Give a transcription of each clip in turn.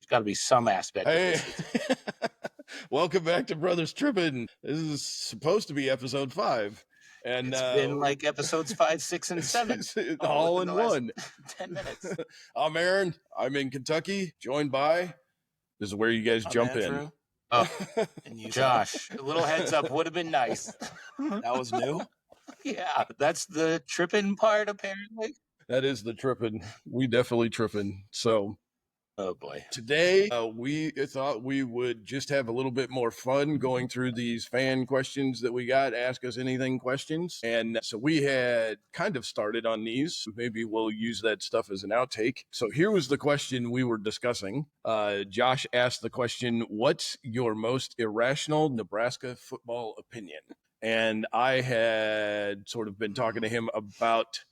got to be some aspect of Hey, this. welcome back to Brothers Trippin. This is supposed to be episode 5. And It's been like episodes 5, 6, and 7. all in the last one. 10 minutes. I'm Aaron. I'm in Kentucky, joined by, this is where you guys jump Andrew. in. Oh, And you, Josh, a little heads up would have been nice. that was new. Yeah, that's the tripping part, apparently. That is the trippin'. We definitely trippin'. So Oh, boy. today, we thought we would just have a little bit more fun going through these fan questions that we got, Ask Us Anything questions. And so we had kind of started on these. Maybe we'll use that stuff as an outtake. So here was the question we were discussing. Josh asked the question, what's your most irrational Nebraska football opinion? And I had sort of been talking to him about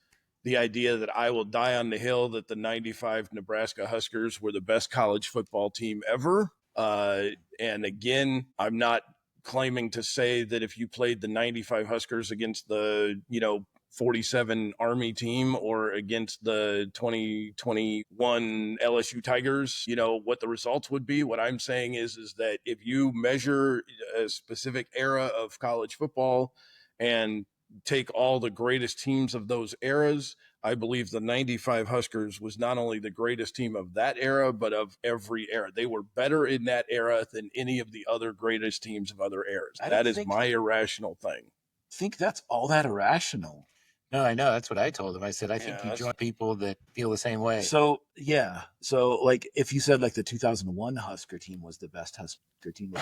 the idea that I will die on the hill that the 95 Nebraska Huskers were the best college football team ever. And again, I'm not claiming to say that if you played the 95 Huskers against the, 47 Army team or against the 2021 LSU Tigers, what the results would be. What I'm saying is that if you measure a specific era of college football and take all the greatest teams of those eras, I believe the 95 Huskers was not only the greatest team of that era, but of every era. They were better in that era than any of the other greatest teams of other eras. That is my irrational thing. I think that's all that irrational. No, I know. That's what I told him. I said, I think you join people that feel the same way. So, yeah. So, like, if you said, like, the 2001 Husker team was the best Husker team,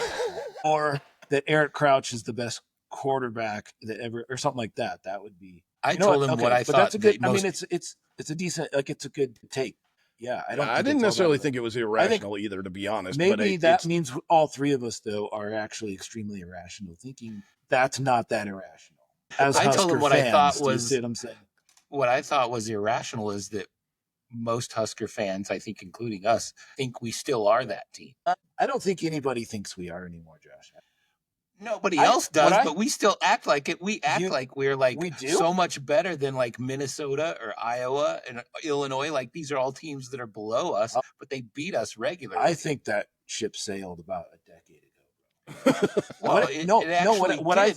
or that Eric Crouch is the best quarterback that ever, or something like that, that would be. I told him what I but thought. That's a good. I mean, it's a decent, like, it's a good take. Yeah, I didn't necessarily think it was irrational either, to be honest. Maybe that means all three of us, though, are actually extremely irrational, thinking that's not that irrational. As I told him what I thought was. You see what I'm saying? What I thought was irrational is that most Husker fans, I think including us, think we still are that team. I don't think anybody thinks we are anymore, Josh. Nobody else does, but we still act like it. We act like we're like so much better than like Minnesota or Iowa and Illinois. Like these are all teams that are below us, but they beat us regularly. I think that ship sailed about a decade ago. Well,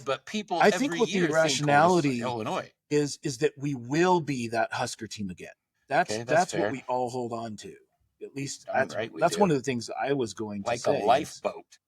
but people. I think what the irrationality Illinois is that we will be that Husker team again. That's what we all hold on to. At least that's one of the things I was going to say. Like a lifeboat.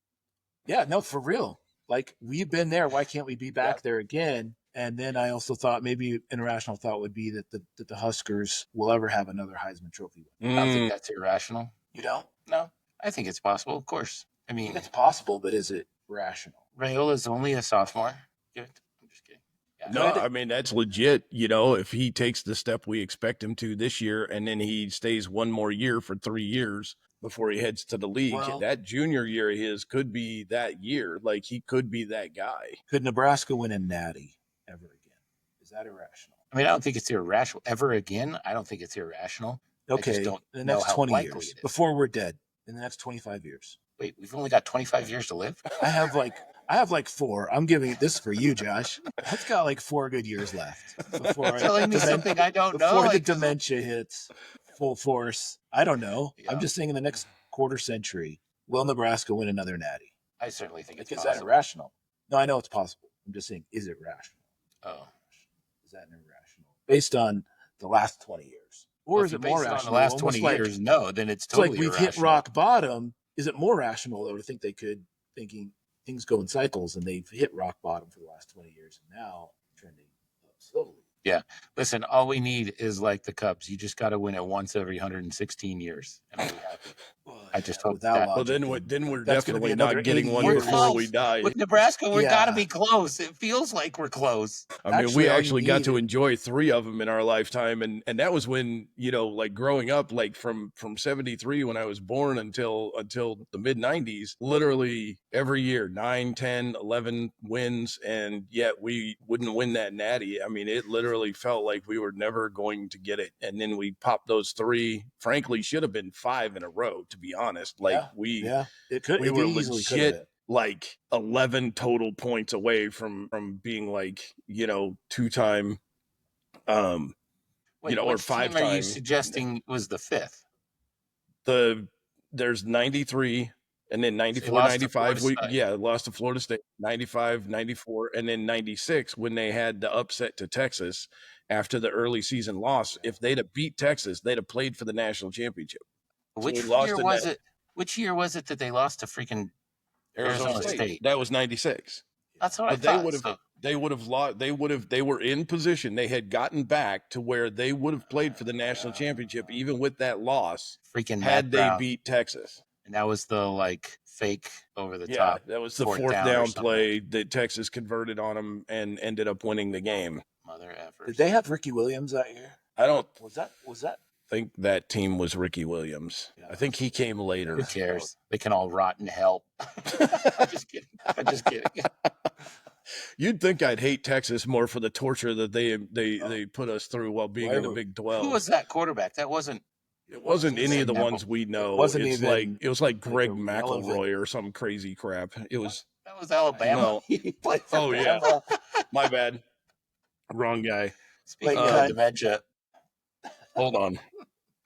Yeah, no, for real. Like, we've been there. Why can't we be back there again? And then I also thought maybe an irrational thought would be that the Huskers will ever have another Heisman Trophy. I don't think that's irrational. You don't? No, I think it's possible. Of course. I mean, it's possible, but is it rational? Rayola's only a sophomore. I'm just kidding. Yeah. No, I mean, that's legit. If he takes the step we expect him to this year, and then he stays one more year for 3 years before he heads to the league, that junior year of his could be that year. Like, he could be that guy. Could Nebraska win a natty ever again? Is that irrational? I mean, I don't think it's irrational. Ever again? I don't think it's irrational. Okay, I just don't the next know 20 how years, before we're dead, in the next 25 years. Wait, we've only got 25 years to live? I have like 4. I'm giving this for you, Josh. I've got like 4 good years left. Before telling me something I don't know. Before the dementia hits full force. I don't know. Yeah. I'm just saying in the next quarter century, will Nebraska win another natty? I certainly think it's possible. Is that irrational? No, I know it's possible. I'm just saying, is it rational? Oh. Is that irrational? Based on the last 20 years. Or is it more rational? On the last 20 years, no, then it's totally like we've irrational. hit rock bottom. Is it more rational, though, to think thinking things go in cycles and they've hit rock bottom for the last 20 years and now trending up slowly? Yeah. Listen, all we need is like the Cubs. You just got to win it once every 116 years. And I'll be happy. I just hope that. Well, then we're definitely not getting one before we die. With Nebraska, we got to be close. It feels like we're close. I mean, we actually got to enjoy 3 of them in our lifetime. And that was when, like growing up, like from 73 when I was born until the mid 90s, literally every year, 9, 10, 11 wins. And yet we wouldn't win that natty. I mean, it literally felt like we were never going to get it. And then we popped those 3, frankly, should have been 5 in a row, to be honest. Like we were legit like 11 total points away from being like, 2-time, Wait, or 5-time. Are you suggesting was the 5th? The there's 93 and then 94, 95. Lost to Florida State, 95, 94, and then 96 when they had the upset to Texas after the early season loss. If they'd have beat Texas, they'd have played for the national championship. Which year was it? Which year was it that they lost to freaking Arizona State? That was 96. That's what I thought. They would have lost. They were in position. They had gotten back to where they would have played for the national championship, even with that loss. Freaking had they beat Texas. And that was the fake over the top. That was the fourth down play that Texas converted on them and ended up winning the game. Mother effers. Did they have Ricky Williams that year? Was that? Think that team was Ricky Williams. Yeah. I think he came later. Who cares? They can all rot in hell. I'm just kidding. You'd think I'd hate Texas more for the torture that they put us through while being in the Big 12. Who was that quarterback? It wasn't any of the ones we know. It was like Greg McElroy or some crazy crap. That was Alabama. No. Yeah. My bad. Wrong guy. Speaking of dementia. Hold on.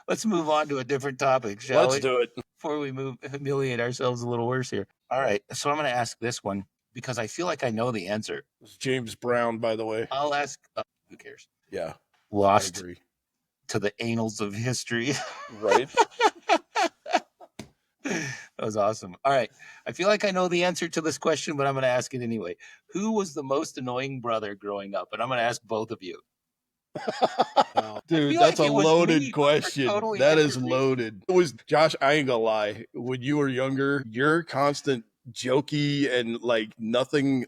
Let's move on to a different topic, shall we? Let's do it. Before we humiliate ourselves a little worse here. All right. So I'm going to ask this one because I feel like I know the answer. It's James Brown, by the way. I'll ask. Who cares? Yeah. Lost to the annals of history. Right. That was awesome. All right. I feel like I know the answer to this question, but I'm going to ask it anyway. Who was the most annoying brother growing up? And I'm going to ask both of you. Dude, that's a loaded question. That is loaded. It was Josh. I ain't gonna lie. When you were younger, your constant jokey and nothing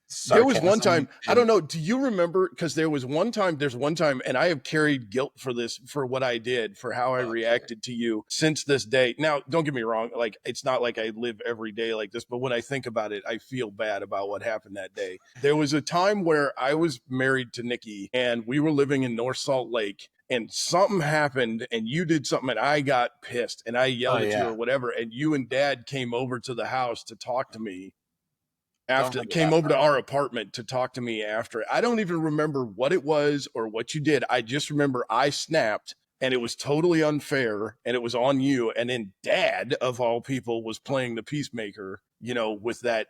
sarcasm. There was one time, I don't know, do you remember? Because there's one time, and I have carried guilt for this, for what I did, for how I reacted to you since this day. Now, don't get me wrong, it's not like I live every day like this, but when I think about it, I feel bad about what happened that day. There was a time where I was married to Nikki, and we were living in North Salt Lake, and something happened, and you did something, and I got pissed, and I yelled at you or whatever, and you and Dad came over to the house to talk to me. Came over to our apartment to talk to me after. I don't even remember what it was or what you did. I just remember I snapped and it was totally unfair and it was on you. And then Dad, of all people, was playing the peacemaker, with that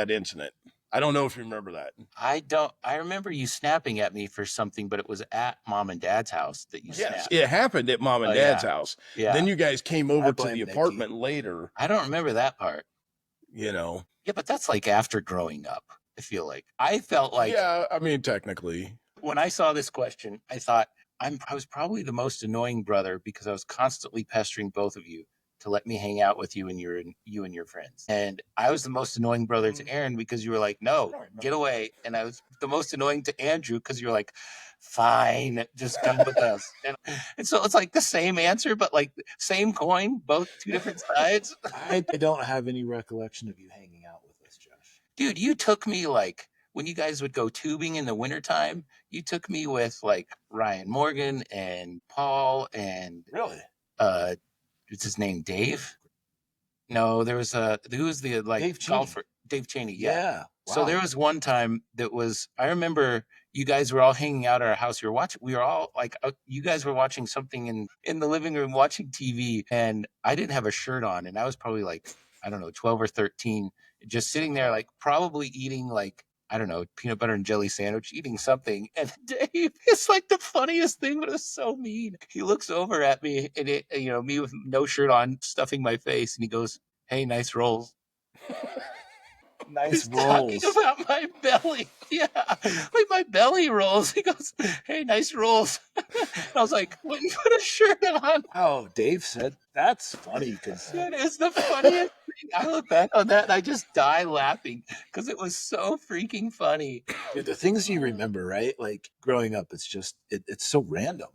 incident. I don't know if you remember that. I don't. I remember you snapping at me for something, but it was at Mom and Dad's house that you snapped. It happened at Mom and Dad's house. Yeah. Then you guys came over to the apartment later. I don't remember that part. Yeah, but that's after growing up, I feel like. I felt like... Yeah, I mean, technically. When I saw this question, I thought, I was probably the most annoying brother because I was constantly pestering both of you to let me hang out with you and your friends. And I was the most annoying brother to Aaron because you were like, no, get away. And I was the most annoying to Andrew because you were like, fine, just come with us. And so it's the same answer, but same coin, both two different sides. I don't have any recollection of you hanging out with us, Josh. Dude, you took me when you guys would go tubing in the wintertime, you took me with Ryan Morgan and Paul and really? What's his name? Dave? No, there was who was the Dave golfer? Dave Cheney. Yeah. Wow. So there was one time I remember you guys were all hanging out at our house. We were all you guys were watching something in the living room, watching TV, and I didn't have a shirt on, and I was probably I don't know, 12 or 13, just sitting there probably eating I don't know, peanut butter and jelly sandwich, eating something. And Dave is the funniest thing, but it's so mean. He looks over at me and me with no shirt on, stuffing my face, and he goes, "Hey, nice rolls." Nice rolls. Talking about my belly. Yeah. My belly rolls. He goes, "Hey, nice rolls." And I was like, wouldn't put a shirt on. Oh, Dave said that's funny because it is the funniest thing. I look back on that and I just die laughing because it was so freaking funny. Dude, the things you remember, right? Growing up, it's just it's so random.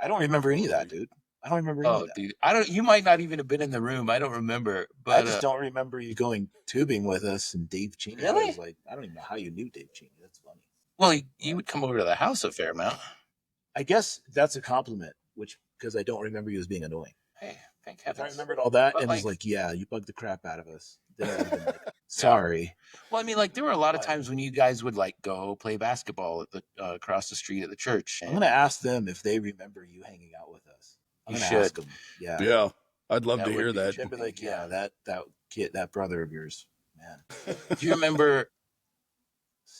I don't remember any of that, dude. I don't remember any of that. Dude, you might not even have been in the room. I don't remember. But I just don't remember you going tubing with us and Dave Cheney. Really? I was I don't even know how you knew Dave Cheney. That's funny. Well, you would come over to the house a fair amount. I guess that's a compliment, because I don't remember you as being annoying. Hey, thank heavens. I remembered all that, and was yeah, you bugged the crap out of us. Then I would have been sorry. Yeah. Well, I mean, there were a lot of times when you guys would go play basketball at the across the street at the church. I'm going to ask them if they remember you hanging out with us. You should. Ask them. Yeah. Yeah. I'd love to hear that. I'd be like, yeah, that kid, that brother of yours, man. Do you remember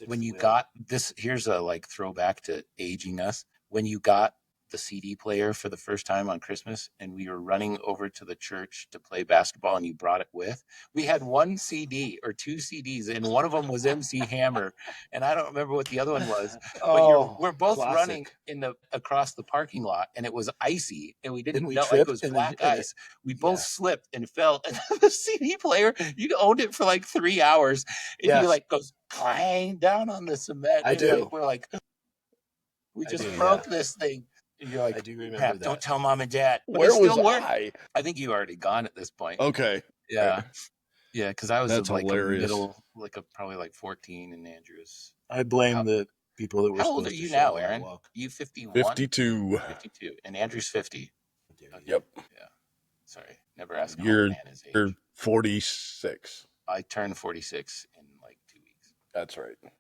when you got this? Here's a like throwback to aging us. When you got the CD player for the first time on Christmas, and we were running over to the church to play basketball, and you brought it with. We had one CD or two CDs, and one of them was MC Hammer, and I don't remember what the other one was. But we're both running across the parking lot, and it was icy, and we didn't know, like it was black ice. We both slipped and fell, and the CD player, you owned it for like 3 hours, and he like goes clang down on the cement. I and do. We're like, we just broke this thing. And you're like, I do remember that. Don't tell mom and dad. But where was I? I think you already gone at this point. Okay. Yeah. Yeah, because I was like hilarious. Probably like 14, and Andrew's. I blame the people that were. How old are you now, Aaron? You 51? 52. 52. And Andrew's 50. Yep. Yeah. Sorry. Nebraska. You're 46. I turned 46 in like 2 weeks. That's right. Yeah.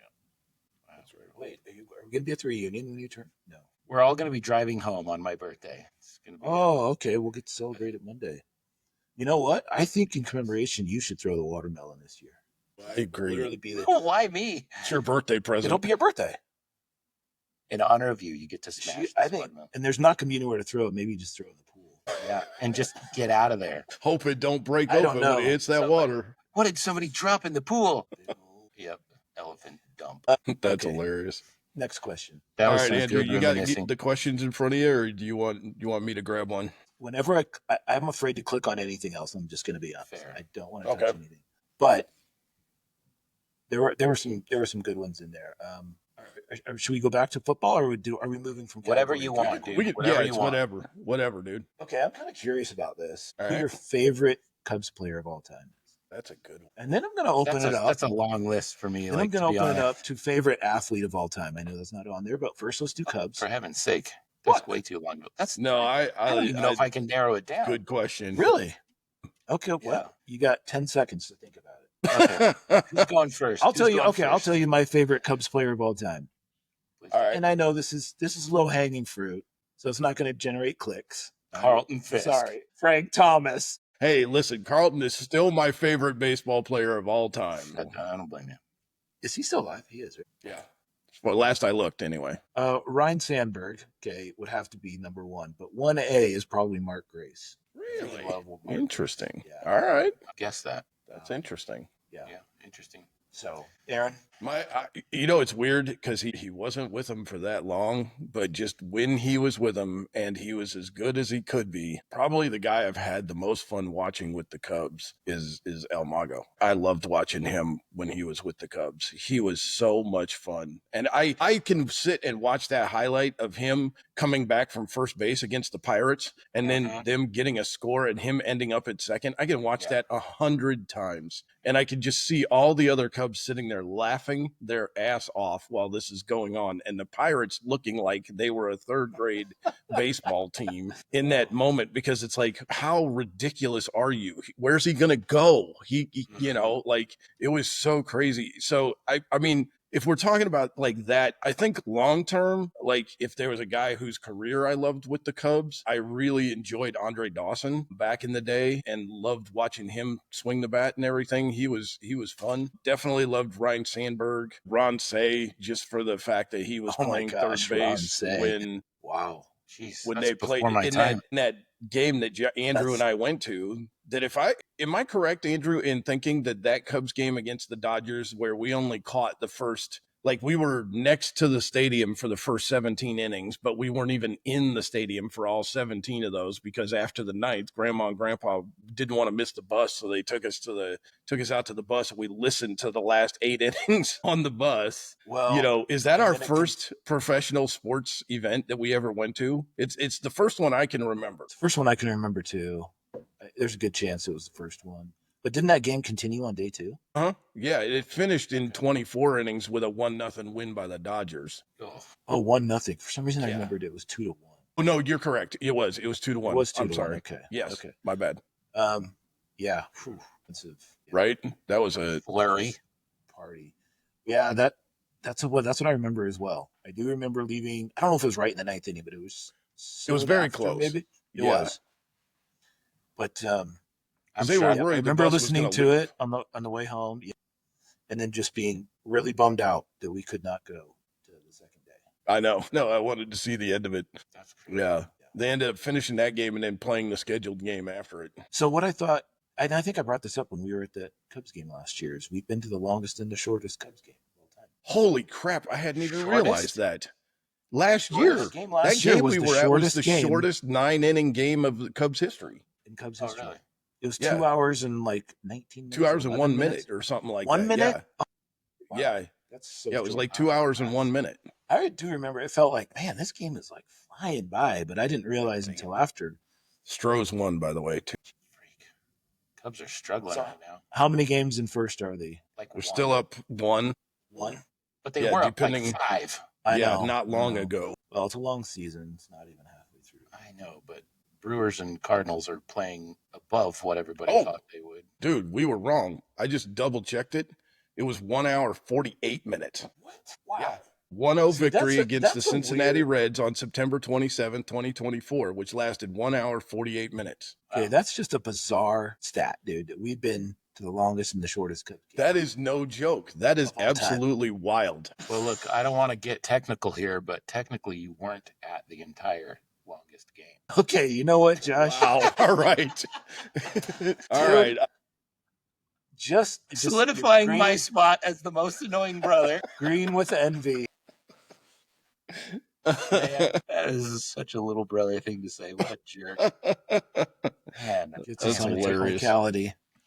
That's right. Wait, are we going to be at the reunion when you turn? No. We're all going to be driving home on my birthday. It's gonna be okay. We'll get to celebrate it Monday. You know what? I think in commemoration, you should throw the watermelon this year. I agree. Why me? It's your birthday present. It'll be your birthday. In honor of you, you get to smash I think, watermelon. And there's not going to be anywhere to throw it. Maybe you just throw it in the pool. Yeah, and just get out know. Hope it don't break open when it hits that water. What did somebody drop in the pool? Yep, elephant dump. That's hilarious. Next question. All right, Andrew, you got the questions in front of you, or do you want me to grab one? Whenever I'm afraid to click on anything else, I'm just going to be honest. Fair. I don't want to touch anything. But there were some good ones in there. Should we go back to football, or are we moving from whatever you want, dude? Whatever, dude. Okay, I'm kind of curious about this. Who's your favorite Cubs player of all time? That's a good one. And then I'm going to open it up. That's a long list for me. And I'm going to open it up to favorite athlete of all time. I know that's not on there, but first let's do Cubs. For heaven's sake. That's way too long. I don't even know if I can narrow it down. Good question. Really? Okay, well, you got 10 seconds to think about it. Okay. Who's going first? I'll tell you my favorite Cubs player of all time. All right. And I know this is low hanging fruit, so it's not going to generate clicks. Carlton Fisk. Sorry. Frank Thomas. Hey, listen, Carlton is still my favorite baseball player of all time. I don't blame you. Is he still alive? He is, right? Yeah. Well, last I looked, anyway. Ryan Sandberg, would have to be number one, but 1A is probably Mark Grace. Really? Interesting. Yeah. All right. I guess that. That's interesting. Yeah, interesting. So, Aaron? It's weird because he wasn't with them for that long, but just when he was with them and he was as good as he could be, probably the guy I've had the most fun watching with the Cubs is El Mago. I loved watching him when he was with the Cubs. He was so much fun. And I can sit and watch that highlight of him coming back from first base against the Pirates and then them getting a score and him ending up at second. I can watch that 100 times. And I can just see all the other Cubs sitting there laughing their ass off while this is going on. And the Pirates looking like they were a third grade baseball team in that moment, because it's like, how ridiculous are you? Where's he going to go? He it was so crazy. So, I mean, if we're talking about like that, I think long term, like if there was a guy whose career I loved with the Cubs, I really enjoyed Andre Dawson back in the day and loved watching him swing the bat and everything. He was fun. Definitely loved Ryan Sandberg, Ron Say, just for the fact that he was playing third base when they played in that game that Andrew and I went to. That am I correct, Andrew, in thinking that Cubs game against the Dodgers where we only caught the first, like we were next to the stadium for the first 17 innings, but we weren't even in the stadium for all 17 of those because after the ninth, Grandma and Grandpa didn't want to miss the bus, so they took us out to the bus and we listened to the last 8 innings on the bus. Well, is that our first professional sports event that we ever went to? It's the first one I can remember. It's the first one I can remember too. There's a good chance it was the first one. But didn't that game continue on day 2? Yeah, it finished in 24 innings with a 1-0 win by the Dodgers. Oh, 1-0. For some reason, I remembered it was 2-1. Oh no, you're correct. It was 2-1. It was 2-1. I'm sorry. Okay. Yes. Okay. My bad. Yeah. Expensive. Yeah. Right. That was a flurry party. Yeah. That's what I remember as well. I do remember leaving. I don't know if it was right in the 9th inning, but it was. It was very close. Maybe it was. But I'm they were worried. I remember listening to it on the way home, and then just being really bummed out that we could not go to the second day. I know. No, I wanted to see the end of it. That's crazy. Yeah. They ended up finishing that game and then playing the scheduled game after it. So what I thought, and I think I brought this up when we were at the Cubs game last year, is we've been to the longest and the shortest Cubs game of all time. Holy crap. I hadn't even realized that. Last year. That game we were at was the shortest 9-inning game of the Cubs history. In Cubs history. Really? It was 2 hours and like 19 minutes. 2 hours and 1 minute or something like that. 1 minute? Yeah. Oh, wow. Yeah. That's so it was like 2 hours and 1 minute. I do remember it felt like, man, this game is like flying by, but I didn't realize until after. Stroh's won, by the way, too. Freak. Cubs are struggling right now. How many games in first are they? Like they're still up 1. But they were up like 5. I know. Not long ago. Well, it's a long season. It's not even halfway through. I know, but Brewers and Cardinals are playing above what everybody thought they would. Dude, we were wrong. I just double-checked it. It was 1 hour, 48 minutes. What? Wow. Yeah. 1-0 victory against the Cincinnati Reds on September 27, 2024, which lasted 1 hour, 48 minutes. Okay, that's just a bizarre stat, dude. We've been to the longest and the shortest Cubs game. That is no joke. That is absolutely wild. Well, look, I don't want to get technical here, but technically you weren't at the entire longest game. Okay, you know what, Josh? Wow. All right. All right. Just solidifying my spot as the most annoying brother. Green with envy. Man, that is such a little brother thing to say. What a jerk. Man, that's hilarious.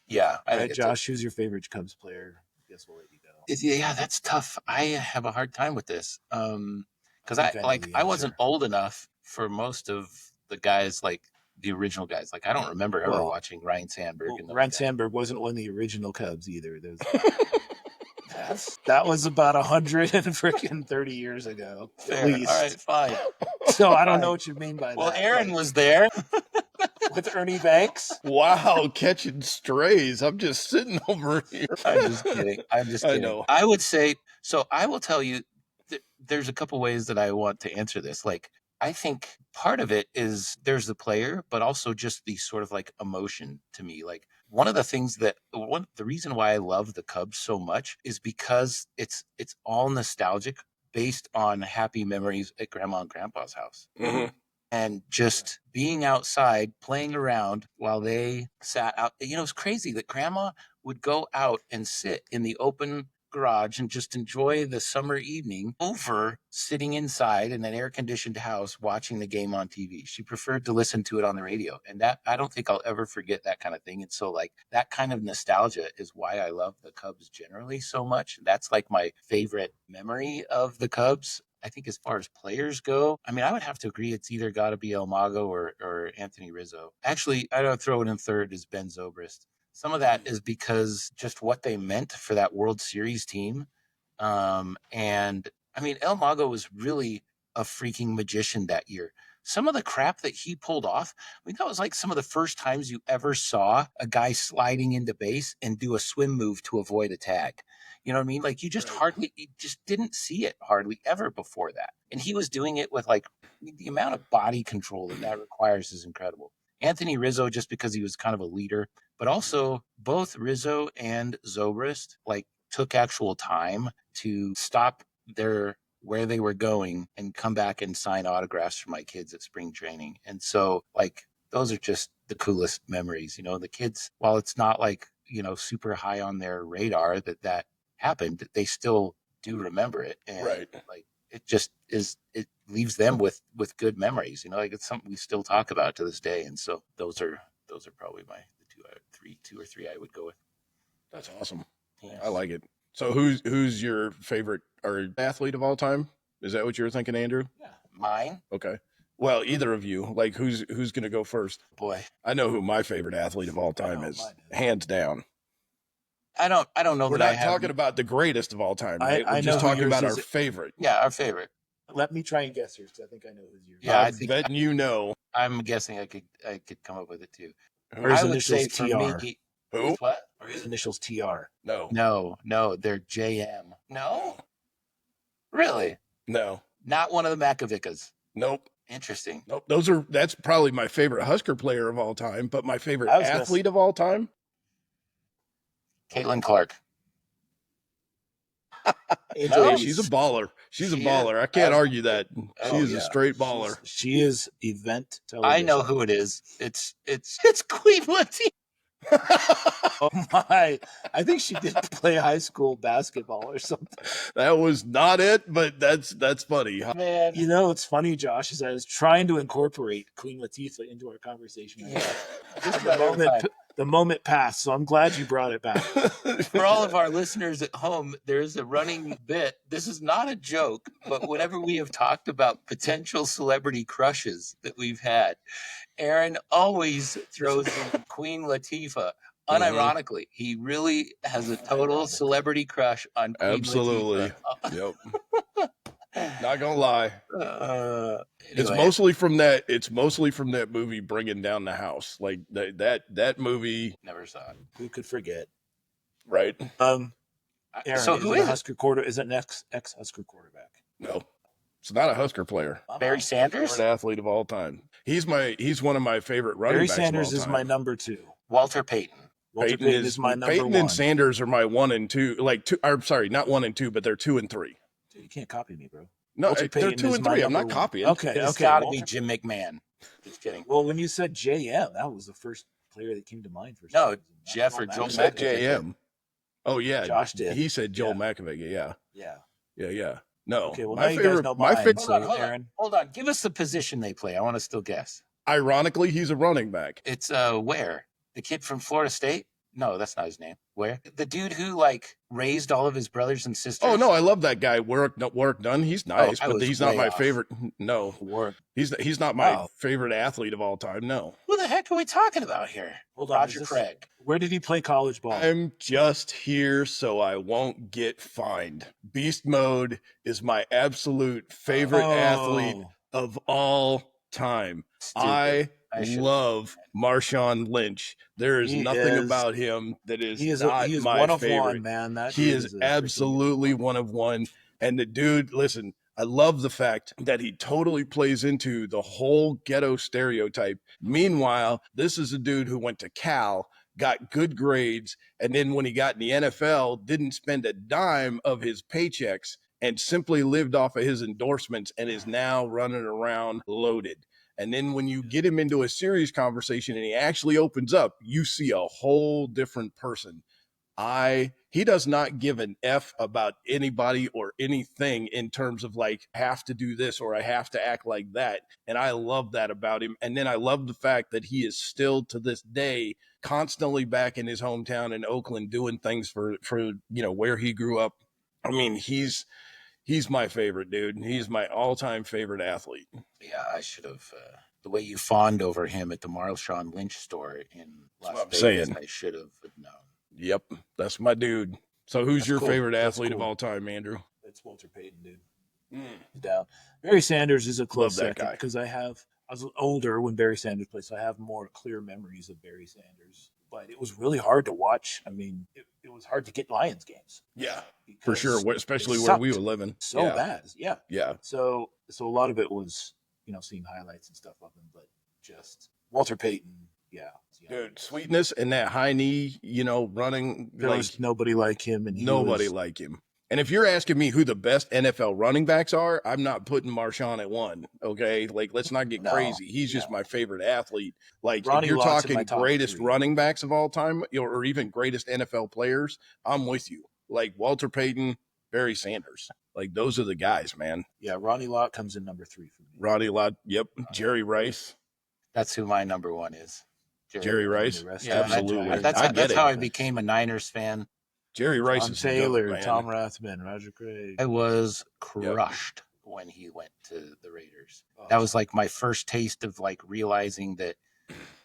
Yeah. All right, Josh, who's your favorite Cubs player? I guess we'll let you go. Yeah, that's tough. I have a hard time with this. Because I wasn't old enough for most of the guys, like the original guys. Like I don't remember ever watching Ryan Sandberg. Ryan Sandberg wasn't one of the original Cubs either. That was about 130 years ago. Fair. At least. All right, fine. So I don't know what you mean by that. Well, Aaron was there. With Ernie Banks. Wow, catching strays. I'm just sitting over here. I'm just kidding. I know. I would say, so I will tell you, there's a couple ways that I want to answer this. Like, I think part of it is there's the player, but also just the sort of like emotion to me. Like one of the things the reason why I love the Cubs so much is because it's all nostalgic based on happy memories at Grandma and Grandpa's house. Mm-hmm. And just being outside, playing around while they sat out. You know, it's crazy that Grandma would go out and sit in the open garage and just enjoy the summer evening over sitting inside in an air-conditioned house watching the game on TV. She preferred to listen to it on the radio. And that, I don't think I'll ever forget that kind of thing. And so like that kind of nostalgia is why I love the Cubs generally so much. That's like my favorite memory of the Cubs. I think as far as players go, I mean, I would have to agree it's either got to be El Mago or Anthony Rizzo. Actually, I don't throw it in third is Ben Zobrist. Some of that is because just what they meant for that World Series team. And I mean, El Mago was really a freaking magician that year. Some of the crap that he pulled off, I mean, that was like some of the first times you ever saw a guy sliding into base and do a swim move to avoid a tag. You know what I mean? Like you just you just didn't see it hardly ever before that. And he was doing it with like the amount of body control that requires is incredible. Anthony Rizzo, just because he was kind of a leader, but also both Rizzo and Zobrist like took actual time to stop where they were going and come back and sign autographs for my kids at spring training. And so like those are just the coolest memories. You know, the kids, while it's not like, you know, super high on their radar that happened, they still do remember it. And like it just is, it leaves them with good memories. You know, like it's something we still talk about to this day. And so those are probably two or three I would go with. That's awesome. Yes. I like it. So who's your favorite or athlete of all time? Is that what you were thinking, Andrew? Yeah. Mine? Okay. Well, either of you, like who's going to go first? Boy, I know who my favorite athlete of all time is, hands down. I don't know. We're not talking about the greatest of all time, right? We're just talking about our favorite. Yeah, our favorite. Let me try and guess yours, because I think I know who's yours. Yeah, I bet you know. I'm guessing I could come up with it too. Or his initials TR. Who? What? Or his initials TR. No, they're JM. No, really? No, not one of the Macavickas. Nope. Interesting. Nope, that's probably my favorite Husker player of all time, but my favorite athlete of all time, Caitlin Clark. No, she's a baller. She's a baller. I can't argue that. She is a straight baller. She is event television. I know who it is. It's Queen Latifah. Oh my! I think she did play high school basketball or something. That was not it, but that's funny. Man, you know what's funny, Josh, is I was trying to incorporate Queen Latifah into our conversation. Just the moment passed, so I'm glad you brought it back. For all of our listeners at home, there's a running bit. This is not a joke, but whenever we have talked about potential celebrity crushes that we've had, Aaron always throws in Queen Latifah. Unironically, he really has a total celebrity crush on Queen Absolutely. Latifah. Yep. Not gonna lie. Anyway. It's mostly from that movie Bringing Down the House. Like that movie. Never saw it. Who could forget? Right. Aaron, so who is Husker quarter? Is it an ex-Husker quarterback? No. It's not a Husker player. Barry Sanders? Favorite athlete of all time. He's one of my favorite running backs. Barry Sanders is my number 2. Walter Payton. Walter Payton is my number 1. Payton and Sanders are my 1 and 2. I'm sorry, not 1 and 2, but they're 2 and 3. Dude, you can't copy me, bro. No, they're 2 and 3. I'm not copying. Okay, it's got to be Jim McMahon. Just kidding. Well, when you said JM, that was the first player that came to mind for no Jeff or Joel said JM. Oh yeah, Josh did. He said Joel McAvey. Yeah. No. Okay, well, my favorite. Aaron, hold on. Give us the position they play. I want to still guess. Ironically, he's a running back. It's where? The kid from Florida State? No, that's not his name. Where? The dude who raised all of his brothers and sisters. Oh no, I love that guy. Work done. He's nice, but he's not my favorite. No, he's not my favorite athlete of all time. No. Who the heck are we talking about here? Hold on, Roger Craig. Where did he play college ball? I'm just here so I won't get fined. Beast Mode is my absolute favorite athlete of all time. I love Marshawn Lynch. There is nothing about him that is not my one of favorite. One, man. He is absolutely one of one. And the dude, listen, I love the fact that he totally plays into the whole ghetto stereotype. Meanwhile, this is a dude who went to Cal, got good grades, and then when he got in the NFL, didn't spend a dime of his paychecks and simply lived off of his endorsements and is now running around loaded. And then when you get him into a serious conversation and he actually opens up, you see a whole different person. He does not give an F about anybody or anything in terms of have to do this or I have to act like that. And I love that about him. And then I love the fact that he is still to this day constantly back in his hometown in Oakland doing things for where he grew up. I mean, he's my favorite dude. He's my all-time favorite athlete. Yeah, I should have. The way you fawned over him at the Marshawn Lynch store in Las Vegas, I should have known. Yep, that's my dude. So who's your favorite athlete of all time, Andrew? It's Walter Payton, dude. Down. Barry Sanders is a close second because I was older when Barry Sanders played, so I have more clear memories of Barry Sanders. But it was really hard to watch. I mean, it was hard to get Lions games. Yeah, for sure, especially where we were living. So bad. Yeah. So a lot of it was, seeing highlights and stuff of him, but just Walter Payton, Dude, sweetness and that high knee, running. There was nobody like him. And like him. And if you're asking me who the best NFL running backs are, I'm not putting Marshawn at 1. Okay, let's not get crazy. He's just my favorite athlete. If you're talking greatest running backs of all time, or even greatest NFL players, I'm with you. Walter Payton, Barry Sanders. Those are the guys, man. Yeah, Ronnie Lott comes in number 3 for me. Ronnie Lott, yep. Jerry Rice. That's who my number 1 is. Jerry Rice. Yeah, absolutely. That's how I became a Niners fan. Jerry Rice is Taylor, Tom Rathman, Roger Craig. I was crushed when he went to the Raiders. That was my first taste of realizing that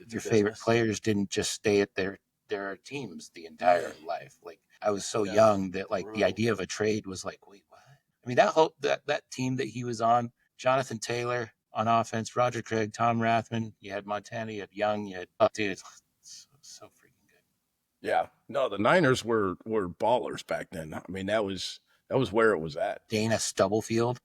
your favorite players didn't just stay at their teams the entire life. I was so young that the idea of a trade was wait, what? I mean, that team that he was on, Jonathan Taylor on offense, Roger Craig, Tom Rathman, you had Montana, you had Young, you had dude, so freaking good. Yeah. No, the Niners were ballers back then. I mean, that was where it was at. Dana Stubblefield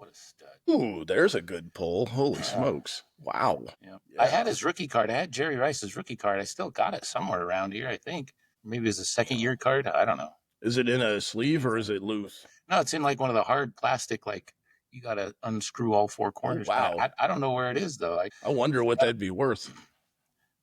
What a stud. Ooh, there's a good pull. Holy smokes. Wow. Yeah. I had his rookie card. I had Jerry Rice's rookie card. I still got it somewhere around here, I think. Maybe it's a second-year card. I don't know. Is it in a sleeve or is it loose? No, it's in like one of the hard plastic, like you got to unscrew all four corners. Oh, wow. I don't know where it is, though. I wonder what that'd be worth.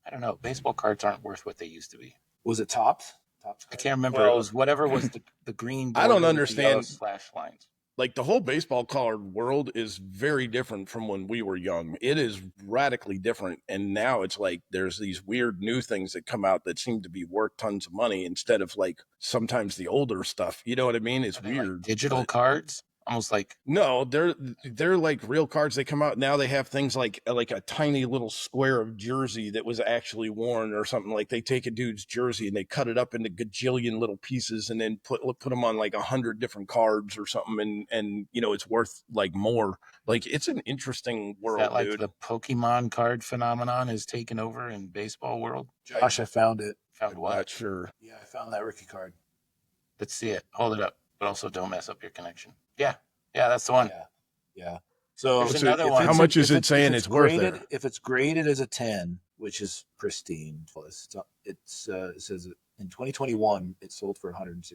I don't know. Baseball cards aren't worth what they used to be. Was it Topps? I can't remember. Well, it was whatever was the green. I don't understand. Slash lines. Like the whole baseball card world is very different from when we were young. It is radically different. And now it's like there's these weird new things that come out that seem to be worth tons of money instead of like sometimes the older stuff. You know what I mean? It's weird. Like digital cards? Almost like no, they're like real cards. They come out now. They have things like a tiny little square of jersey that was actually worn or something. Like they take a dude's jersey and they cut it up into gajillion little pieces and then put them on like 100 different cards or something. And you know it's worth like more. Like it's an interesting world. Is that like dude. The Pokemon card phenomenon is taken over in baseball world. Josh, I found it. Found what? Not sure. Yeah, I found that rookie card. Let's see it. Hold it up, but also don't mess up your connection. Yeah, that's the one. Yeah. So there's another one. How much is it saying it's worth there? If it's graded as a 10, which is pristine, it says in 2021 it sold for $116,000.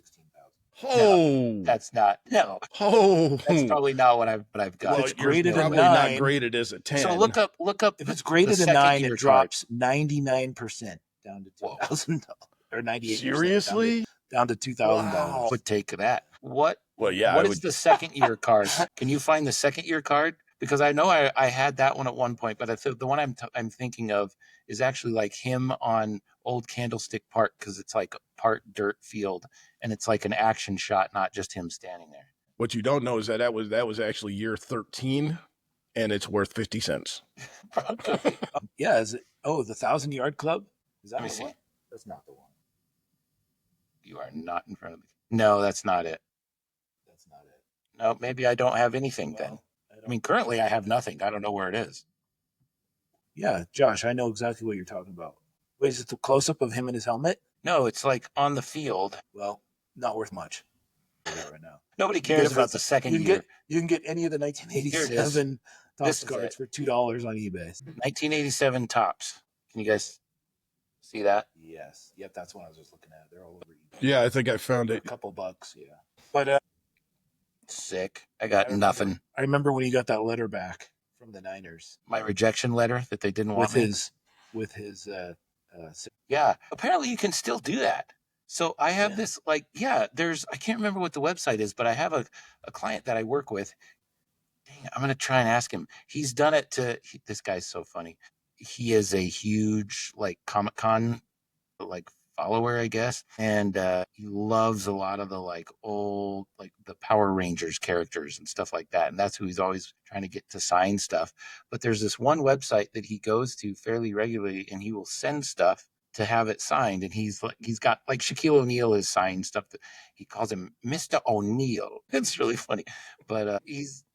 Oh, no, that's not. No. Oh, that's probably not what I've got. Well, it's graded probably a 9, not graded as a 10. So look up. If it's graded a 9, it drops 99% down to $2,000 or 98%. Seriously? Down to $2,000. Wow. Would take that. What? Well, yeah. What is the second year card? Can you find the second year card? Because I know I had that one at one point, but the one I'm thinking of is actually like him on Old Candlestick Park because it's like part dirt field and it's like an action shot, not just him standing there. What you don't know is that was actually year 13, and it's worth 50 cents. Yeah. Is it? Oh, the 1,000-yard club. Is that Let me see. one? That's not the one. You are not in front of me. No, that's not it. That's not it. No, maybe I don't have anything then. I mean, currently I have nothing. I don't know where it is. Yeah, Josh, I know exactly what you're talking about. Wait, is it the close-up of him in his helmet? No, it's like on the field. Well, not worth much right now. Nobody cares about the second year. You can get any of the 1987 Topps cards for $2 on eBay. 1987 Topps. Can you guys see that? Yes. Yep, that's what I was just looking at. They're all over eBay. Yeah, I think I found it. A couple bucks, yeah. But sick. I got nothing. I remember when he got that letter back from the Niners. My rejection letter that they didn't want with his yeah. Apparently you can still do that. So I have this I can't remember what the website is, but I have a client that I work with. Dang, I'm gonna try and ask him. He's done it this guy's so funny. He is a huge like Comic-Con like follower, I guess, and he loves a lot of the like old like the Power Rangers characters and stuff like that, and that's who he's always trying to get to sign stuff. But there's this one website that he goes to fairly regularly, and he will send stuff to have it signed, and he's got like Shaquille O'Neal is signed stuff that he calls him Mr. O'Neal. It's really funny, but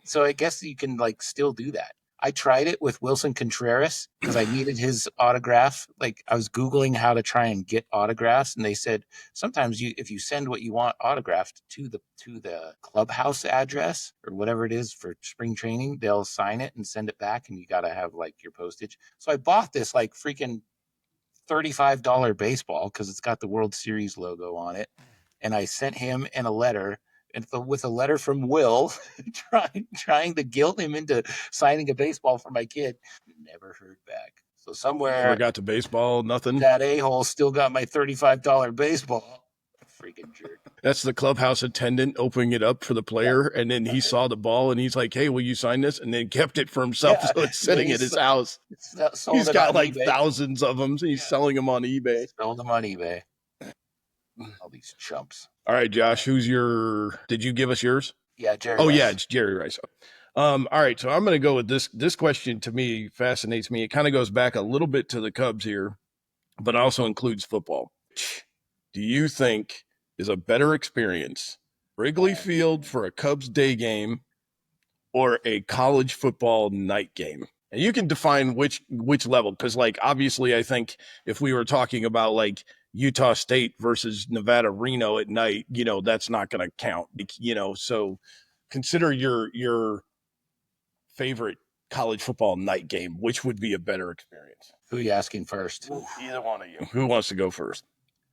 so I guess you can like still do that. I tried it with Wilson Contreras because I needed his autograph. Like I was Googling how to try and get autographs, and they said sometimes if you send what you want autographed to the clubhouse address or whatever it is for spring training, they'll sign it and send it back, and you got to have like your postage. So I bought this like freaking $35 baseball because it's got the World Series logo on it, and I sent him in a letter. And with a letter from Will, trying to guilt him into signing a baseball for my kid, never heard back. So somewhere never got to baseball, nothing. That a-hole still got my $35 baseball. Freaking jerk. That's the clubhouse attendant opening it up for the player, and then he saw the ball, and he's like, "Hey, will you sign this?" And then kept it for himself, so it's sitting at his house. He's got like eBay. Thousands of them, so he's selling them on eBay. Selling them on eBay. All these chumps. All right, Josh, did you give us yours? Yeah, Jerry. Oh, yeah, it's Jerry Rice. All right, so I'm going to go with this. This question to me fascinates me. It kind of goes back a little bit to the Cubs here, but also includes football. Do you think is a better experience, Wrigley Field for a Cubs day game or a college football night game? And you can define which level, because like obviously I think if we were talking about like Utah State versus Nevada Reno at night, that's not going to count, so consider your favorite college football night game, which would be a better experience? Who are you asking first? Either one of you. Who wants to go first?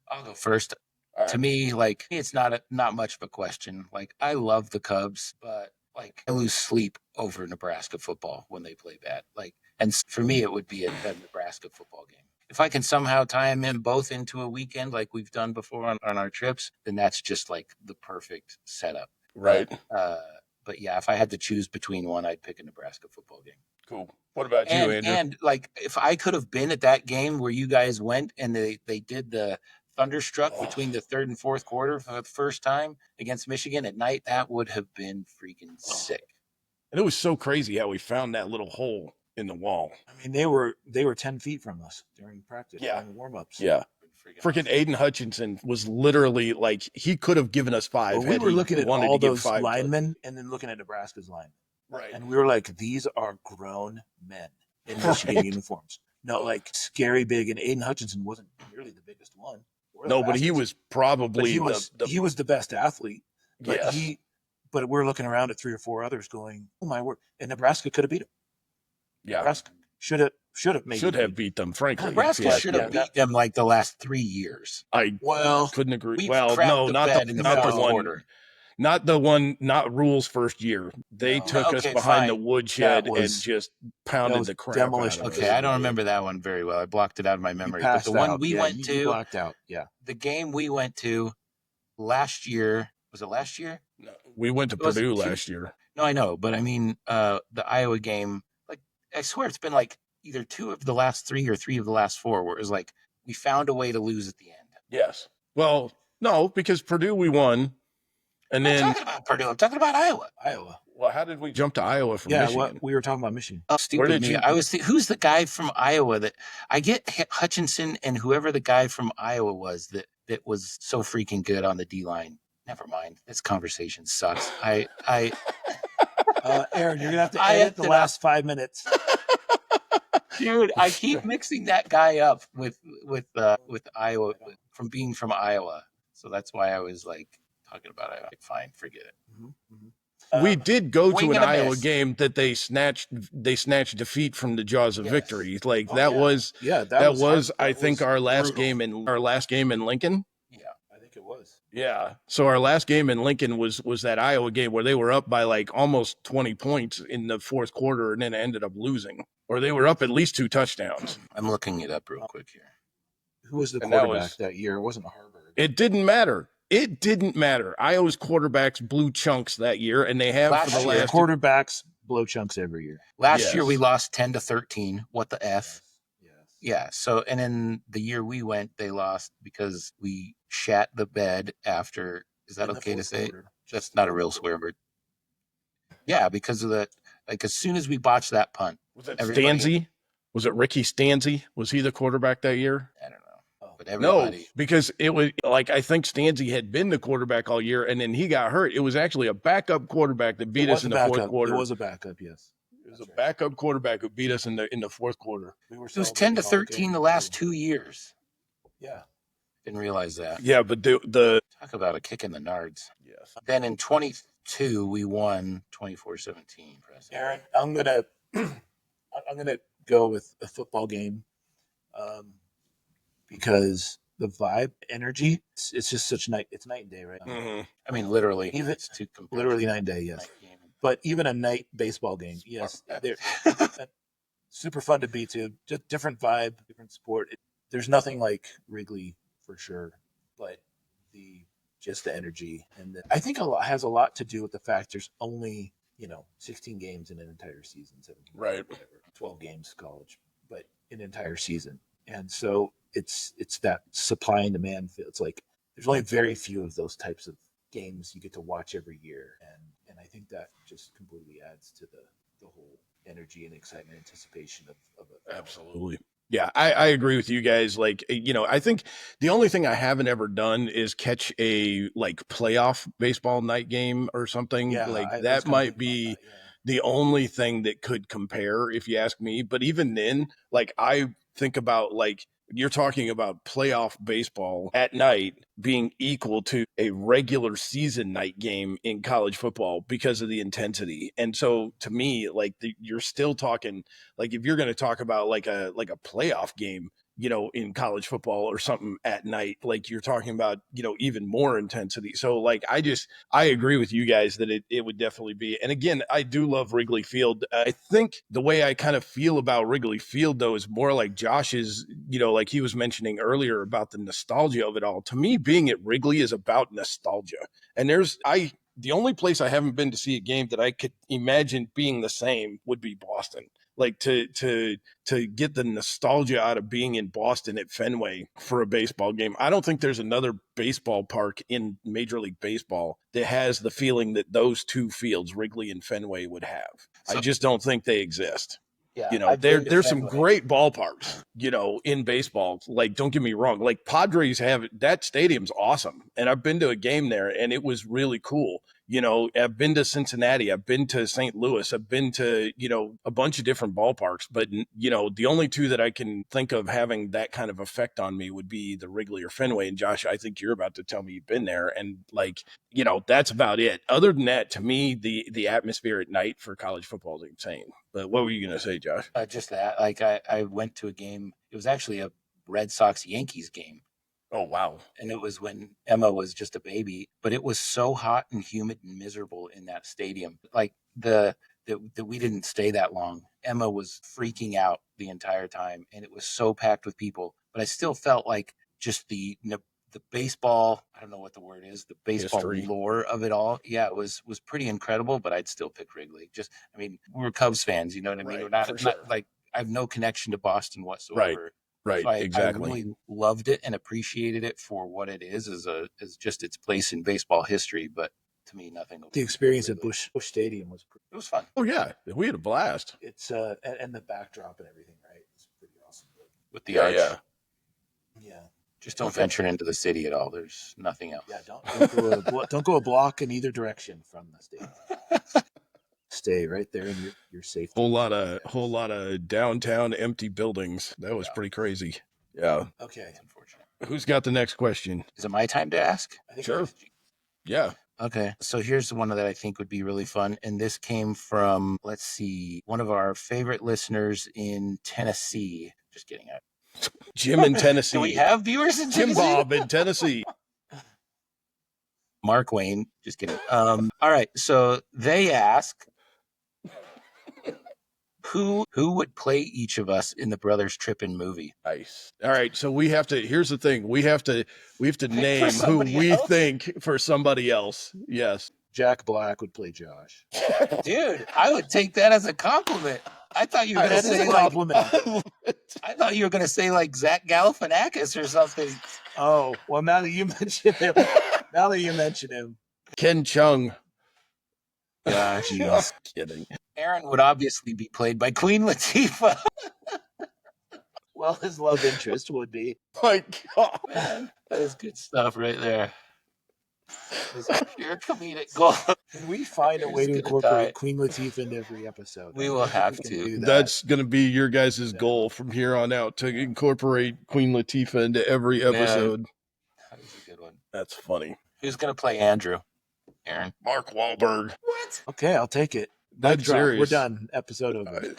I'll go first. Right. To me, like, it's not much of a question. Like, I love the Cubs, but like, I lose sleep over Nebraska football when they play bad. Like, and for me, it would be a Nebraska football game. If I can somehow tie them in both into a weekend, like we've done before on our trips, then that's just like the perfect setup. Right. But yeah, if I had to choose between one, I'd pick a Nebraska football game. Cool. What about you, Andrew? And like, if I could have been at that game where you guys went and they did the thunderstruck between the third and fourth quarter for the first time against Michigan at night, that would have been freaking sick. And it was so crazy how we found that little hole in the wall. I mean, they were 10 feet from us during practice, during warm-ups. Yeah. Freaking Aiden Hutchinson was literally like, he could have given us 5. Well, we were looking at all those linemen and then looking at Nebraska's linemen. Right. And we were like, these are grown men in Michigan uniforms. No, like scary big. And Aiden Hutchinson wasn't nearly the biggest one. No, but he was probably he was the best athlete. But yes. But we're looking around at 3 or 4 others going, oh my word. And Nebraska could have beat him. Yeah. Nebraska should have beat them, frankly. Nebraska should have beat them like the last 3 years. I couldn't agree. Well, no, not the one. Quarter. Not the one, not Rule's first year. They took us behind the woodshed and just pounded the crap demolition. out of Okay, I don't remember that one very well. I blocked it out of my memory. But the one we went to, blocked out. Yeah, the game we went to last year, was it last year? No, we went to Purdue last year. No, I know, but I mean the Iowa game. Like, I swear it's been like either 2 of the last 3 or 3 of the last 4, where it was like we found a way to lose at the end. Yes. Well, no, because Purdue we won. And I'm talking about Purdue. I'm talking about Iowa. Well, how did we jump to Iowa from Michigan? Yeah, we were talking about Michigan. Oh, stupid me. I was who's the guy from Iowa that I get Hutchinson and whoever the guy from Iowa was that was so freaking good on the D line. Never mind. This conversation sucks. Aaron, you're gonna have to edit the last 5 minutes. Dude, I keep mixing that guy up with Iowa from being from Iowa. So that's why I was like talking about it. Fine, forget it. Mm-hmm. We did go to an Iowa game that they snatched defeat from the jaws of victory. Like that was I think our last game in Lincoln. Yeah, I think it was. Yeah. So our last game in Lincoln was that Iowa game where they were up by like almost 20 points in the fourth quarter and then ended up losing. Or they were up at least 2 touchdowns. I'm looking it up real quick here. Who was the quarterback that year? It wasn't Harvard. It didn't matter. Iowa's quarterbacks blew chunks that year, and they have for the last quarterbacks blow chunks every year. Last year we lost 10-13. What the F? Yes. Yeah. So, and in the year we went, they lost because we shat the bed after. Is that okay to say? That's not a real swear word. Yeah, because of the as soon as we botched that punt. Was it Stanzi? Was it Ricky Stanzi? Was he the quarterback that year? I don't know. But everybody... No, because it was like I think Stanzi had been the quarterback all year, and then he got hurt. It was actually a backup quarterback that beat us in the fourth quarter. It was a backup, yes. It was a backup quarterback who beat us in the fourth quarter. It was 10-13 the last 2 years. Yeah, didn't realize that. Yeah, but the talk about a kick in the nards. Yes. Then in 22 we won 24-17. Aaron, I'm gonna go with a football game. Because the vibe, energy, it's just such it's night and day, right? Mm-hmm. I mean, literally, it's literally night and day, yes. But even a night baseball game, yes, they're super fun to be to. Just different vibe, different sport. There's nothing like Wrigley for sure, but just the energy, and I think has a lot to do with the fact there's only 16 games in an entire season, 17, right? Whatever, 12 games college, but an entire season, and so. It's that supply and demand. It's like there's only very few of those types of games you get to watch every year, and I think that just completely adds to the whole energy and excitement, anticipation of it. Absolutely. Yeah, I agree with you guys. Like, I think the only thing I haven't ever done is catch a like playoff baseball night game or something. Yeah, like that might be the only thing that could compare, if you ask me. But even then, like I think about like You're talking about playoff baseball at night being equal to a regular season night game in college football because of the intensity. And so to me, like you're still talking, like if you're going to talk about like a playoff game, in college football or something at night, like you're talking about, even more intensity. So like, I agree with you guys that it would definitely be. And again, I do love Wrigley Field. I think the way I kind of feel about Wrigley Field, though, is more like Josh's, like he was mentioning earlier about the nostalgia of it all. To me, being at Wrigley is about nostalgia. And the only place I haven't been to see a game that I could imagine being the same would be Boston. Like to get the nostalgia out of being in Boston at Fenway for a baseball game. I don't think there's another baseball park in Major League Baseball that has the feeling that those two fields, Wrigley and Fenway, would have. I just don't think they exist. Yeah, There's some great ballparks, in baseball. Like, don't get me wrong. Like Padres that stadium's awesome. And I've been to a game there and it was really cool. I've been to Cincinnati, I've been to St. Louis, I've been to, a bunch of different ballparks, but the only two that I can think of having that kind of effect on me would be the Wrigley or Fenway. And Josh, I think you're about to tell me you've been there. And like, that's about it. Other than that, to me, the atmosphere at night for college football is insane. But what were you going to say, Josh? Just that, like I went to a game. It was actually a Red Sox Yankees game. Oh, wow. And it was when Emma was just a baby, but it was so hot and humid and miserable in that stadium. Like that we didn't stay that long. Emma was freaking out the entire time and it was so packed with people, but I still felt like just the baseball, I don't know what the word is, the baseball history, lore of it all. Yeah, it was pretty incredible, but I'd still pick Wrigley. We're Cubs fans, you know what I mean? Right, We're not like, I have no connection to Boston whatsoever. Right, so exactly. I really loved it and appreciated it for what it is as just its place in baseball history. But to me, nothing. The experience at Busch Stadium was fun. Oh yeah, we had a blast. It's and the backdrop and everything, right? It's pretty awesome. With the arch. Yeah. Just don't venture into the city at all. There's nothing else. Yeah, don't go a block in either direction from the stadium. Stay right there in your safety. Whole lot of downtown empty buildings. That was pretty crazy. Yeah. Okay. That's unfortunate. Who's got the next question? Is it my time to ask? I think sure. Yeah. Okay. So here's one that I think would be really fun. And this came from, let's see, one of our favorite listeners in Tennessee. Just kidding. Jim in Tennessee. Do we have viewers in Tennessee? Jim Bob in Tennessee. Mark Wayne. Just kidding. All right. So they ask, who would play each of us in the Brothers Trippin movie? Nice. All right. So here's the thing. We have to name who we think for somebody else. Yes. Jack Black would play Josh. Dude, I would take that as a compliment. I thought you were going to say I thought you were going to say like Zach Galifianakis or something. Oh, well, now that you mention him, Ken Chung. Gosh, just kidding. Aaron would obviously be played by Queen Latifah. Well, his love interest would be. My God, man, that is good stuff right there. It's pure comedic gold. Can we find a way to incorporate Queen Latifah into every episode? We will have to. That's going to be your guys' goal from here on out, to incorporate Queen Latifah into every episode. Man, that was a good one. That's funny. Who's going to play Andrew? Aaron? Mark Wahlberg. What? Okay, I'll take it. That's serious. We're done. Episode over.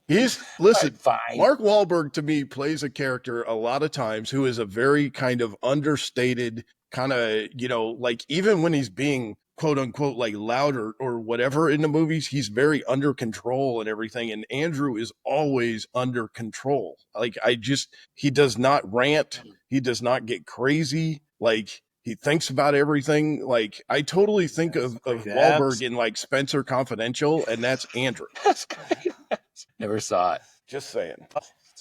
Listen, fine. Mark Wahlberg to me plays a character a lot of times who is a very kind of understated kind of, like even when he's being quote unquote like loud or whatever in the movies, he's very under control and everything. And Andrew is always under control. Like he does not rant. He does not get crazy. Like he thinks about everything. Like I totally think of Wahlberg in like Spencer Confidential, and that's Andrew. That's great. Never saw it. Just saying.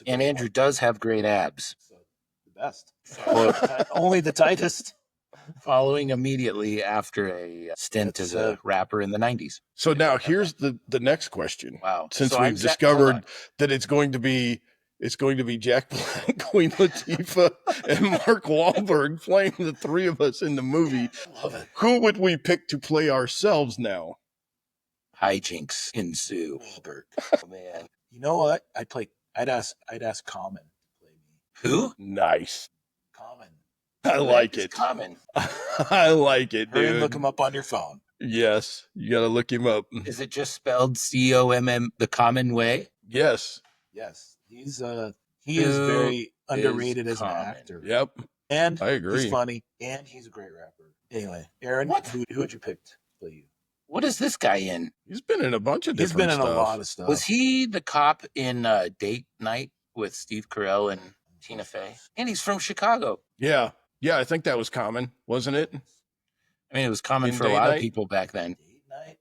And Andrew does have great abs. The best. Only the tightest. Following immediately after a stint as a rapper in the 90s. So now here's the next question. Wow. Since we've discovered that it's going to be Jack Black, Queen Latifah, and Mark Wahlberg playing the three of us in the movie. Love it. Who would we pick to play ourselves now? Hijinks ensue. Wahlberg. Oh man. You know what? I'd ask Common to play me. Who? Nice. Common. I like it. Common. I like it, dude. Hurry and look him up on your phone. Yes, you gotta look him up. Is it just spelled COMM the common way? Yes. Yes. He is very underrated as an actor. Yep. And I agree. He's funny, and he's a great rapper. Anyway, Aaron, who would you pick to play you? What is this guy in? He's been in a bunch of different stuff. He's been in a lot of stuff. Was he the cop in Date Night with Steve Carell and Tina Fey? And he's from Chicago. Yeah. Yeah, I think that was common, wasn't it? I mean, it was common for a lot of people back then. Date Night?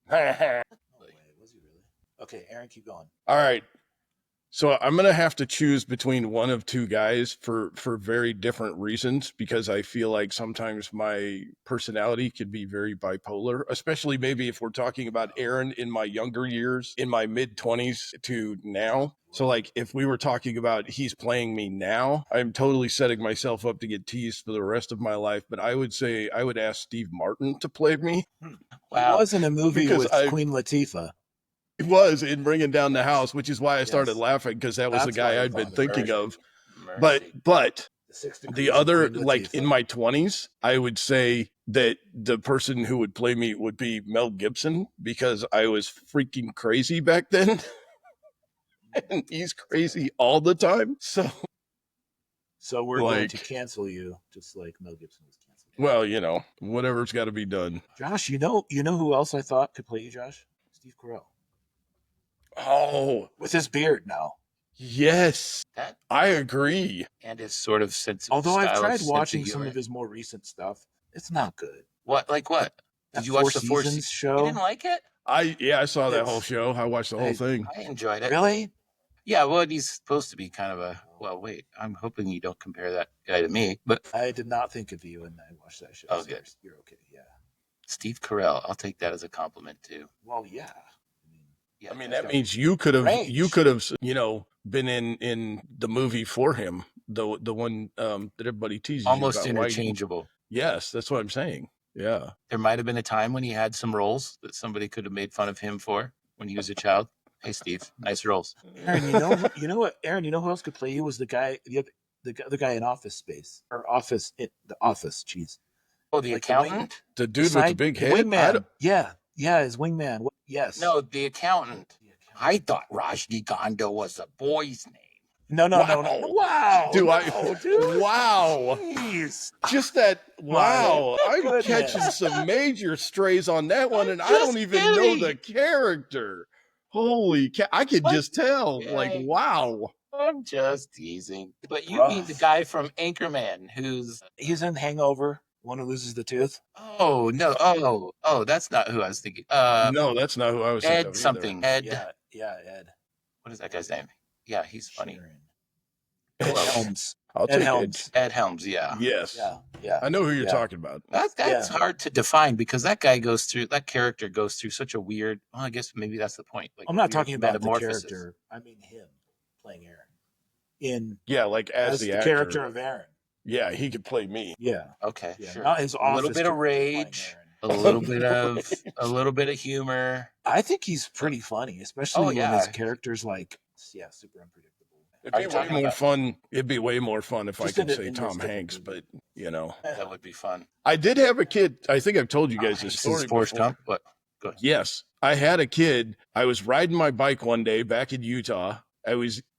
No way. Was he really? Okay, Aaron, keep going. All right. So I'm going to have to choose between one of two guys for very different reasons, because I feel like sometimes my personality could be very bipolar, especially maybe if we're talking about Aaron in my younger years, in my mid-20s to now. So like if we were talking about he's playing me now, I'm totally setting myself up to get teased for the rest of my life. But I would say I would ask Steve Martin to play me. Wow. He was in a movie with Queen Latifah. It was in Bringing Down the House, which is why I started laughing, because that's the guy I'd been thinking of. But the other, like in my 20s, I would say that the person who would play me would be Mel Gibson, because I was freaking crazy back then. And he's crazy all the time. So we're going to cancel you, just like Mel Gibson was canceled. Well, you know, whatever's got to be done. Josh, you know who else I thought could play you, Josh? Steve Carell. Oh, with his beard now. Yes, I agree. And his sort of sense of Although I've tried watching some of his more recent stuff, it's not good. What? Like what? Did you watch the Four Seasons show? You didn't like it? I saw that whole show. I watched the whole thing. I enjoyed it. Really? Yeah, well, he's supposed to be kind of a... Well, wait, I'm hoping you don't compare that guy to me, but... I did not think of you when I watched that show. Oh, good. You're okay, yeah. Steve Carell, I'll take that as a compliment, too. Well, yeah. I mean, that means you could have, you know, been in the movie for him, the one that everybody teases almost you about. interchangeable. Yes, that's what I'm saying. Yeah, there might have been a time when he had some roles that somebody could have made fun of him for when he was a child. Hey, Steve, nice roles. Aaron, you know what? Aaron, you know who else could play you was the guy guy in Office Space or The Office. Jeez. Oh, the accountant, the dude with the big head. Wingman. Yeah, his wingman. Yes. No, the accountant. I thought Rajnikanda was a boy's name. No. Wow. Dude, dude. Wow. Jeez. Just that. Wow. I'm catching some major strays on that one, and I don't even know the character. Holy cow. I could just tell. Yeah. Like, wow. I'm just teasing. But you mean the guy from Anchorman he's in Hangover. One who loses the tooth. Oh no! Oh, that's not who I was thinking. No, that's not who I was thinking of. Ed something. Ed. Yeah, Ed. What is that guy's name? Yeah, he's funny. Ed Helms. Ed Helms. Ed Helms. Yeah. Yes. Yeah. I know who you're talking about. That's hard to define because that character goes through such a weird. Well, I guess maybe that's the point. Like, I'm not talking about the character. I mean him playing Aaron. Like as the actor. Character of Aaron. Yeah, he could play me. Yeah. Okay. Yeah. Sure. Not his a little bit of rage, a little bit of humor. I think he's pretty funny, especially when his character's super unpredictable. It'd be way more fun. It'd be way more fun if I could say Tom Hanks, but you know that would be fun. I did have a kid. I think I've told you guys this story before. But go ahead. Yes, I had a kid. I was riding my bike one day back in Utah. I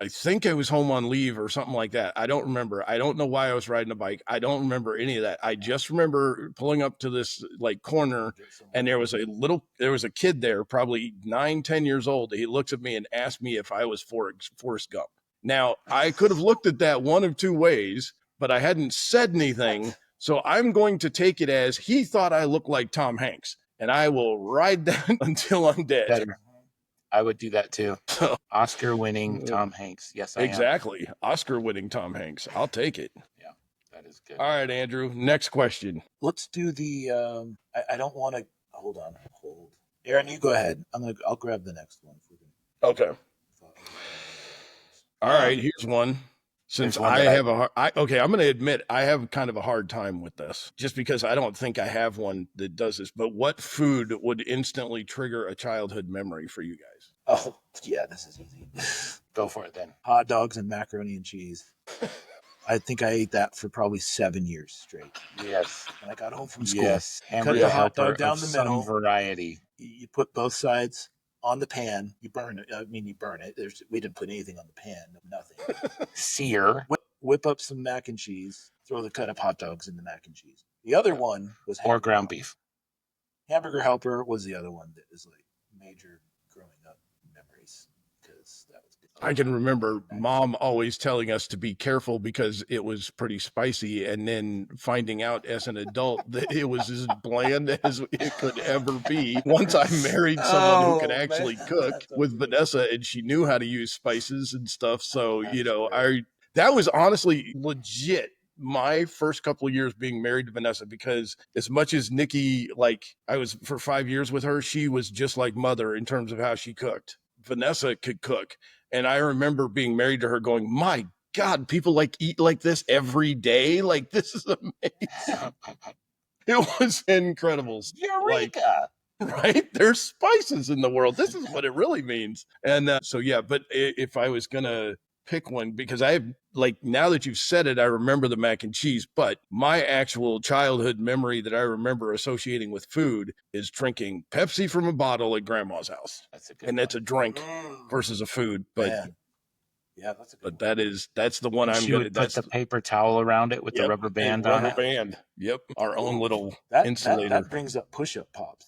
think I was home on leave or something like that. I don't remember. I don't know why I was riding a bike. I don't remember any of that. I just remember pulling up to this corner, and there was a kid there, probably 9-10 years old. He looks at me and asked me if I was Forrest Gump. Now, I could have looked at that one of two ways, but I hadn't said anything. So I'm going to take it as he thought I looked like Tom Hanks, and I will ride that until I'm dead. Better. I would do that too. Oscar-winning Tom Hanks. Yes, I exactly. Oscar-winning Tom Hanks. I'll take it. Yeah, that is good. All right, Andrew. Next question. Let's do the. I don't want to. Hold. Aaron, you go ahead. I'll grab the next one. Okay. All right. Here's one. Since I'm going to admit I have kind of a hard time with this, just because I don't think I have one that does this. But what food would instantly trigger a childhood memory for you guys? Oh, yeah, this is easy. Go for it then. Hot dogs and macaroni and cheese. I think I ate that for probably 7 years straight. Yes. When I got home from school. Yes. Cut the hot dog down the middle. Some variety. You put both sides on the pan. You burn it. I mean, you burn it. We didn't put anything on the pan. Nothing. Sear. Whip up some mac and cheese. Throw the cut up hot dogs in the mac and cheese. The other one was or ground beef. Hamburger Helper was the other one that is like major growing up memories because that was good. I can remember Mom always telling us to be careful because it was pretty spicy, and then finding out as an adult that it was as bland as it could ever be. Once I married someone who could actually cook with Vanessa, and she knew how to use spices and stuff. So, that was honestly legit my first couple of years being married to Vanessa, because as much as Nikki, like I was for 5 years with her, she was just like Mother in terms of how she cooked. Vanessa could cook. And I remember being married to her going, my God, people like eat like this every day. Like, this is amazing. It was incredible. Eureka! Right? There's spices in the world. This is what it really means. And but if I was going to pick one, because I have, like, now that you've said it, I remember the mac and cheese, but my actual childhood memory that I remember associating with food is drinking Pepsi from a bottle at grandma's house. That's a good and one. It's a drink versus a food, but yeah, that's a good but one. That's the one I'm going to put the paper towel around it with the rubber band on it. Rubber band. Yep. Our own little that insulator. That brings up push-up pops.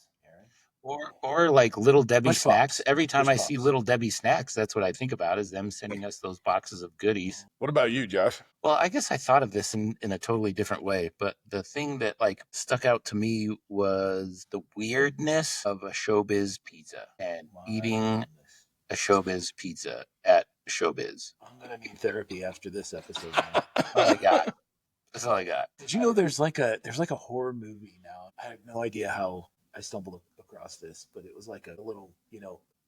Or like Little Debbie Push snacks. pops. Every time Push I see pops. Little Debbie snacks, that's what I think about, is them sending us those boxes of goodies. What about you, Josh? Well, I guess I thought of this in a totally different way, but the thing that like stuck out to me was the weirdness of a Showbiz pizza and eating a Showbiz pizza at Showbiz. I'm gonna need therapy after this episode. That's all I got. That's all I got. Did you know there's like a horror movie now? I have no idea how I stumbled across this, but it was like a little,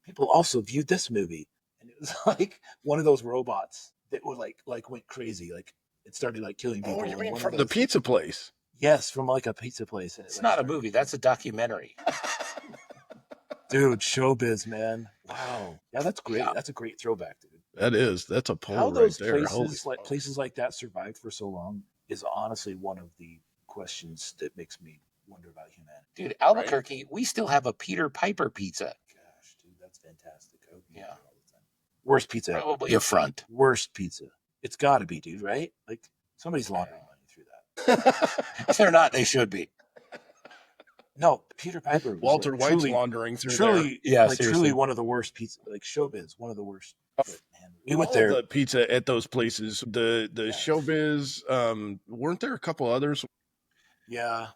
people also viewed this movie, and it was like one of those robots that would like went crazy, like it started like killing people. Oh, you mean from the pizza place? Yes, from like a pizza place. It's not a movie. That's a documentary. Dude, Showbiz, man. Wow. Yeah, that's great. Yeah. That's a great throwback, dude. That is. That's a poll how right those there. Places like that survived for so long is honestly one of the questions that makes me wonder about humanity. Dude, Albuquerque, we still have a Peter Piper pizza. Gosh, dude, that's fantastic. Yeah. All the time. Worst pizza. Probably a front. Worst pizza. It's got to be, dude, right? Like, somebody's laundering money through that. If they're not, they should be. No, Peter Piper. Was Walter White's laundering through truly, there. Yeah, truly one of the worst pizza. Like, Showbiz, one of the worst. But, man, we went there. The pizza at those places, the Showbiz, weren't there a couple others? Yeah.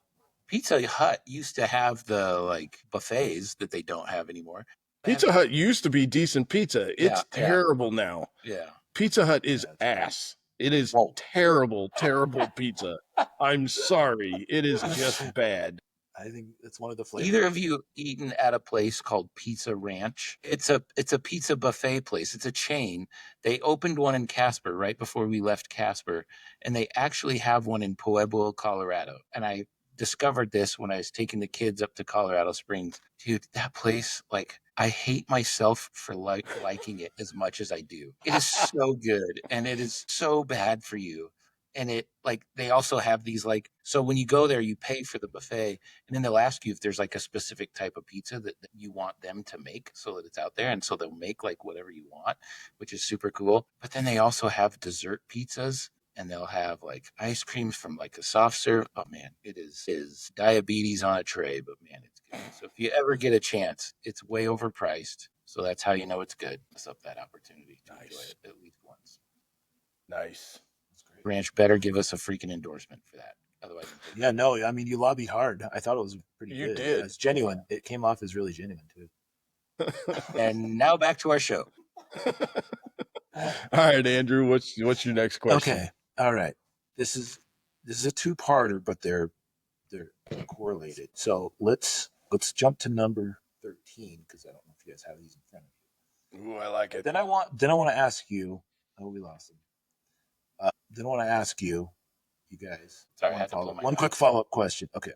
Pizza Hut used to have the like buffets that they don't have anymore. Pizza Hut used to be decent pizza. It's terrible now. Yeah. Pizza Hut is ass. It is terrible pizza. I'm sorry. It is just bad. I think it's one of the flavors. Either of you eaten at a place called Pizza Ranch? It's a pizza buffet place. It's a chain. They opened one in Casper right before we left Casper, and they actually have one in Pueblo, Colorado. And I discovered this when I was taking the kids up to Colorado Springs. Dude, that place, like, I hate myself for liking it as much as I do. It is so good, and it is so bad for you. And it, like, they also have these, like, so when you go there, you pay for the buffet, and then they'll ask you if there's like a specific type of pizza that you want them to make so that it's out there. And so they'll make like whatever you want, which is super cool. But then they also have dessert pizzas, and they'll have like ice creams from like a soft serve. Oh man, it is diabetes on a tray, but man, it's good. So if you ever get a chance, it's way overpriced. So that's how you know it's good. It's up that opportunity to enjoy it at least once. Nice. Ranch better give us a freaking endorsement for that. Otherwise, yeah, no, I mean, you lobbied hard. I thought it was pretty good. You did. It's genuine. It came off as really genuine, too. And now back to our show. All right, Andrew, what's your next question? Okay. All right. This is a two-parter, but they're correlated. So let's jump to number 13, because I don't know if you guys have these in front of you. Ooh, I like it. Then I want to ask you. Oh, we lost him. Then I want to ask you guys. Sorry, one quick follow-up question. Okay.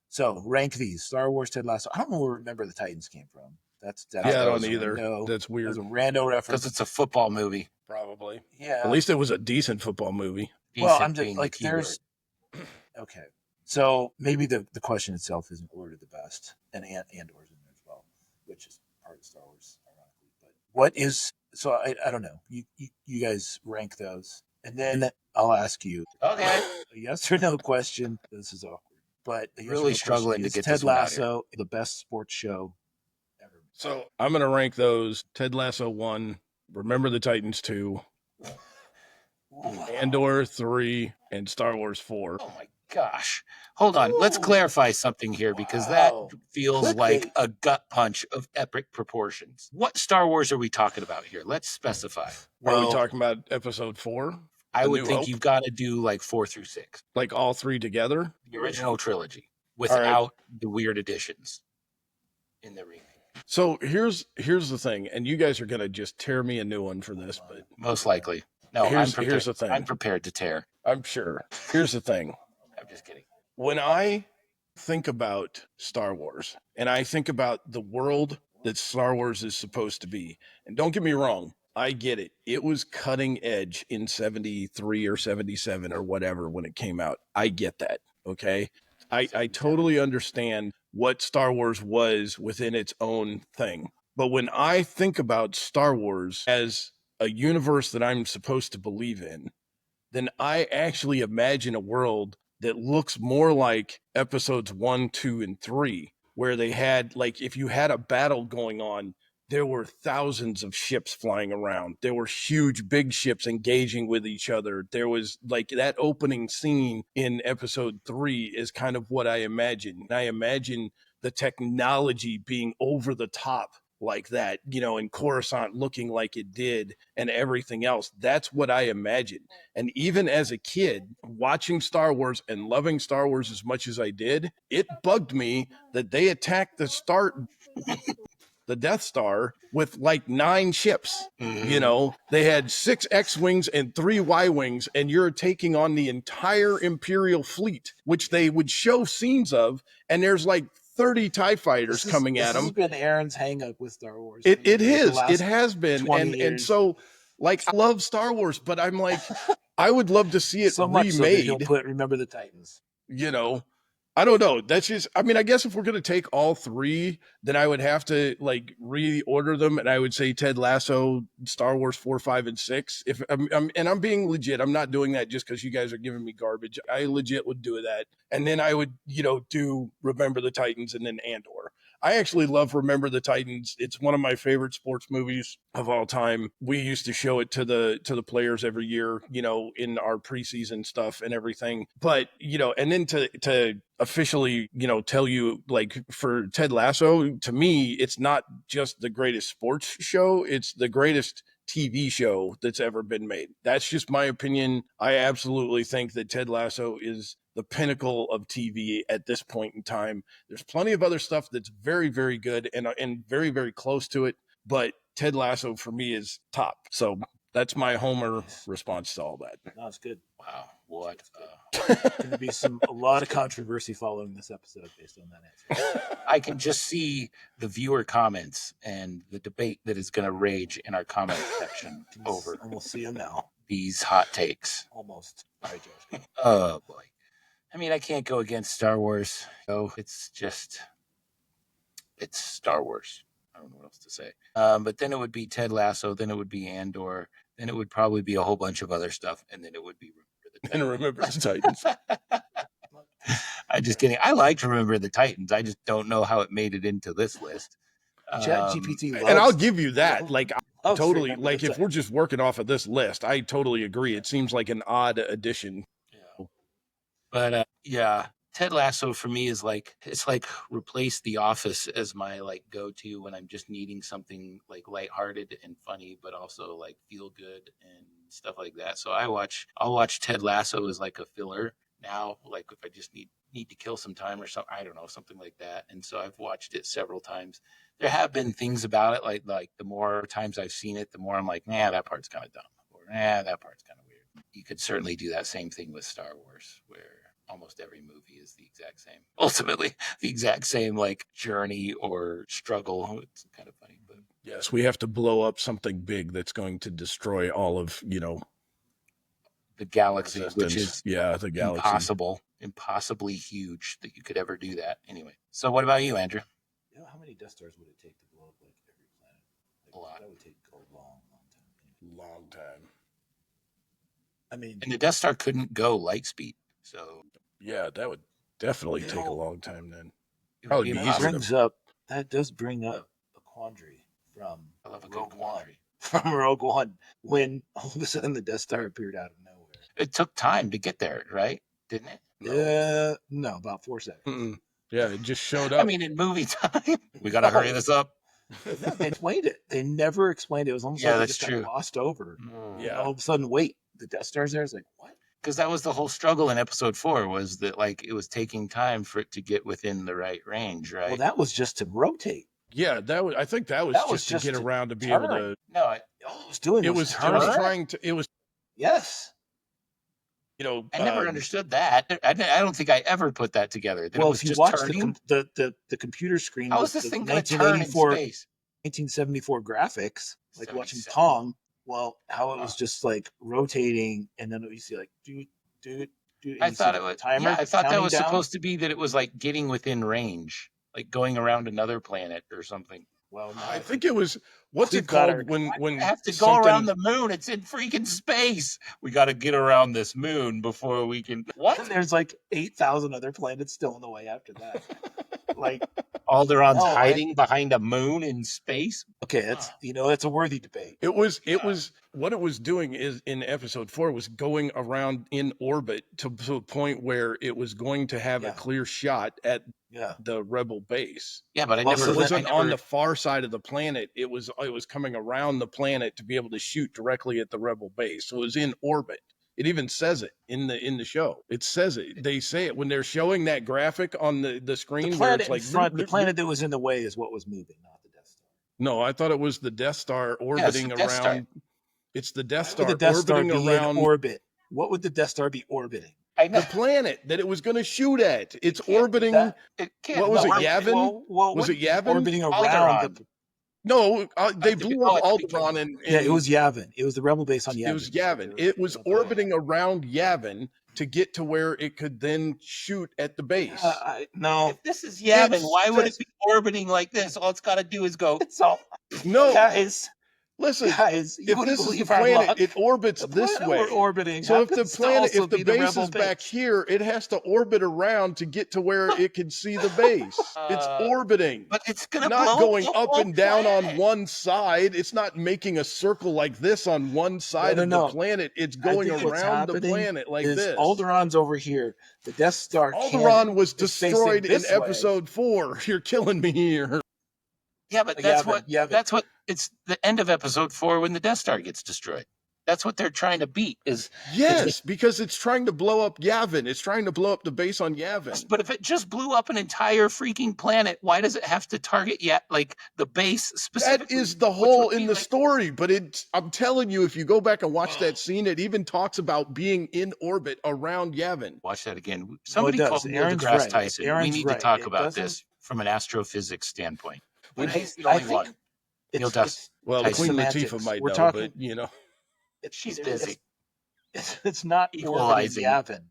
So rank these: Star Wars, Ted Lasso. I don't know where Remember the Titans came from. That's I don't either. That's weird. That's a rando reference. Because it's a football movie. Probably. Probably. Yeah. At least it was a decent football movie. Well, I'm just like, there's. Okay. So maybe the question itself isn't ordered the best, and Andor's in there as well, which is part of Star Wars, ironically. But what is so? I don't know. You guys rank those, and then I'll ask you. Okay. A yes or no question. This is awkward, but really struggling to get Ted this one out here. Lasso the best sports show ever? So I'm gonna rank those: Ted Lasso 1, Remember the Titans 2, Andor 3, and Star Wars 4. Oh my gosh. Hold on. Let's clarify something here because that feels like a gut punch of epic proportions. What Star Wars are we talking about here? Let's specify. Are we talking about episode 4? I would think you've got to do like 4 through 6. Like all 3 together? The original trilogy without the weird additions in the remake. So here's the thing, and you guys are gonna just tear me a new one for this, but most likely. No, here's the thing. I'm prepared to tear. I'm sure. Here's the thing. I'm just kidding. When I think about Star Wars and I think about the world that Star Wars is supposed to be, and don't get me wrong, I get it. It was cutting edge in 73 or 77 or whatever when it came out. I get that. Okay. I totally understand what Star Wars was within its own thing. But when I think about Star Wars as a universe that I'm supposed to believe in, then I actually imagine a world that looks more like episodes 1, 2, and 3, where they had, like, if you had a battle going on, there were thousands of ships flying around. There were huge, big ships engaging with each other. There was, like, that opening scene in episode 3 is kind of what I imagine. I imagine the technology being over the top like that, you know, and Coruscant looking like it did and everything else. That's what I imagine. And even as a kid, watching Star Wars and loving Star Wars as much as I did, it bugged me that they attacked the Death Star with like 9 ships. You know, they had 6 X-Wings and 3 Y-Wings, and you're taking on the entire Imperial fleet, which they would show scenes of, and there's like 30 TIE fighters coming at them. This has been Aaron's hang up with Star Wars. It has been. And so, like, I love Star Wars, but I'm like, I would love to see it so remade. So that you'll put Remember the Titans. You know, I don't know. That's just, I mean, I guess if we're going to take all 3, then I would have to like reorder them. And I would say Ted Lasso, Star Wars 4, 5, and 6. If I'm being legit, I'm not doing that just because you guys are giving me garbage. I legit would do that. And then I would, you know, do Remember the Titans and then Andor. I actually love Remember the Titans. It's one of my favorite sports movies of all time. We used to show it to the players every year, you know, in our preseason stuff and everything. But, you know, and then to officially, you know, tell you, like, for Ted Lasso, to me, it's not just the greatest sports show, it's the greatest TV show that's ever been made. That's just my opinion. I absolutely think that Ted Lasso is the pinnacle of TV at this point in time. There's plenty of other stuff that's very, very good and very, very close to it, but Ted Lasso for me is top. So that's my Homer response to all that. That's good. Wow, what? Going to be a lot of controversy following this episode based on that answer. I can just see the viewer comments and the debate that is going to rage in our comment section over. Almost see them now. These hot takes. Almost. All right, Josh. Oh boy. I mean, I can't go against Star Wars. So it's Star Wars. I don't know what else to say. But then it would be Ted Lasso. Then it would be Andor. Then it would probably be a whole bunch of other stuff. And then it would be Remember the Titans. I'm just kidding. I like to Remember the Titans. I just don't know how it made it into this list. ChatGPT and I'll give you that. Like, totally. Like, if we're just working off of this list, I totally agree. It seems like an odd addition. Yeah. But yeah, Ted Lasso for me is like, it's like replace The Office as my like go-to when I'm just needing something like lighthearted and funny, but also like feel good and stuff like that. So I'll watch Ted Lasso as like a filler now, like if I just need to kill some time or something, I don't know, something like that. And so I've watched it several times. There have been things about it, like the more times I've seen it, the more I'm like, nah, that part's kind of dumb, or nah, that part's kind of weird. You could certainly do that same thing with Star Wars, where almost every movie is the exact same, ultimately the exact same like journey or struggle. It's kind of funny, but Yes, we have to blow up something big that's going to destroy all of, the galaxy, which is the galaxy. impossibly huge that you could ever do that. Anyway, so what about you, Andrew? How many Death Stars would it take to blow up like every planet? A lot. That would take a long time. Long time. I mean, and the Death Star couldn't go light speed, so yeah, that would definitely take a long time. Then probably be easier. That does bring up a quandary from Rogue One. From Rogue One, when all of a sudden the Death Star appeared out of nowhere. It took time to get there, right? Didn't it? No, about 4 seconds. Mm-mm. Yeah, it just showed up. I mean, in movie time, we got to hurry this up. They explained it. They never explained it. It was almost like they just got glossed over. Yeah. All of a sudden, wait, the Death Star's there? It's like, what? Because that was the whole struggle in Episode 4, was that like it was taking time for it to get within the right range, right? Well, that was just to rotate. Yeah, I think that was just to get around to be able to. No, it was doing. It was trying to. It was. Yes. I never understood that. I don't think I ever put that together. That well, it was if you just watch turning. the computer screen, how was this thing going to turn in space? 1974 graphics, like watching Pong. Well, how it was just like rotating, and then you see like do. I thought it was timer. I thought that was supposed to be that it was like getting within range, like going around another planet or something. Well, no, I think it was. What's it called when we have to go around the moon? It's in freaking space. We got to get around this moon before we can. What? And there's like 8,000 other planets still in the way after that. Like Alderon's hiding behind a moon in space. Okay, it's a worthy debate. It was what it was doing is in Episode 4 was going around in orbit to a point where it was going to have a clear shot at the rebel base. Yeah, but it wasn't on the far side of the planet. It was coming around the planet to be able to shoot directly at the rebel base. So it was in orbit. It even says it in the show. It says it. They say it when they're showing that graphic on the screen. The planet where it's like the planet that was in the way is what was moving, not the Death Star. No, I thought it was the Death Star orbiting around. It's the Death Star orbiting around orbit. What would the Death Star be orbiting? The planet that it was going to shoot at. It's orbiting. What was it, Yavin? Was it Yavin? Orbiting around. No, they blew up Alderaan and it was Yavin. It was the rebel base on Yavin. It was Yavin. It was orbiting around Yavin to get to where it could then shoot at the base. No. If this is Yavin, why would it be orbiting like this? All it's got to do is go. It's all. No. Guys. Listen, guys, if this is the planet, it orbits this way. We're orbiting. So if the planet, if the base is back here, it has to orbit around to get to where it can see the base. It's orbiting. But it's going to not going up and down on one side. It's not making a circle like this on one side of the planet. It's going around the planet like this. Alderon's over here. The Death Star. Alderaan was destroyed in Episode 4. You're killing me here. Yeah, but that's what it's the end of Episode 4 when the Death Star gets destroyed. That's what they're trying to beat. Because it's trying to blow up Yavin. It's trying to blow up the base on Yavin. But if it just blew up an entire freaking planet, why does it have to target the base specifically? That is the hole in the story. But I'm telling you, if you go back and watch that scene, it even talks about being in orbit around Yavin. Watch that again. Somebody called Neil deGrasse Tyson. We need to talk about this from an astrophysics standpoint. But he's the only one. Well, Queen Latifah might know, but she's busy. It's not orbiting Yavin.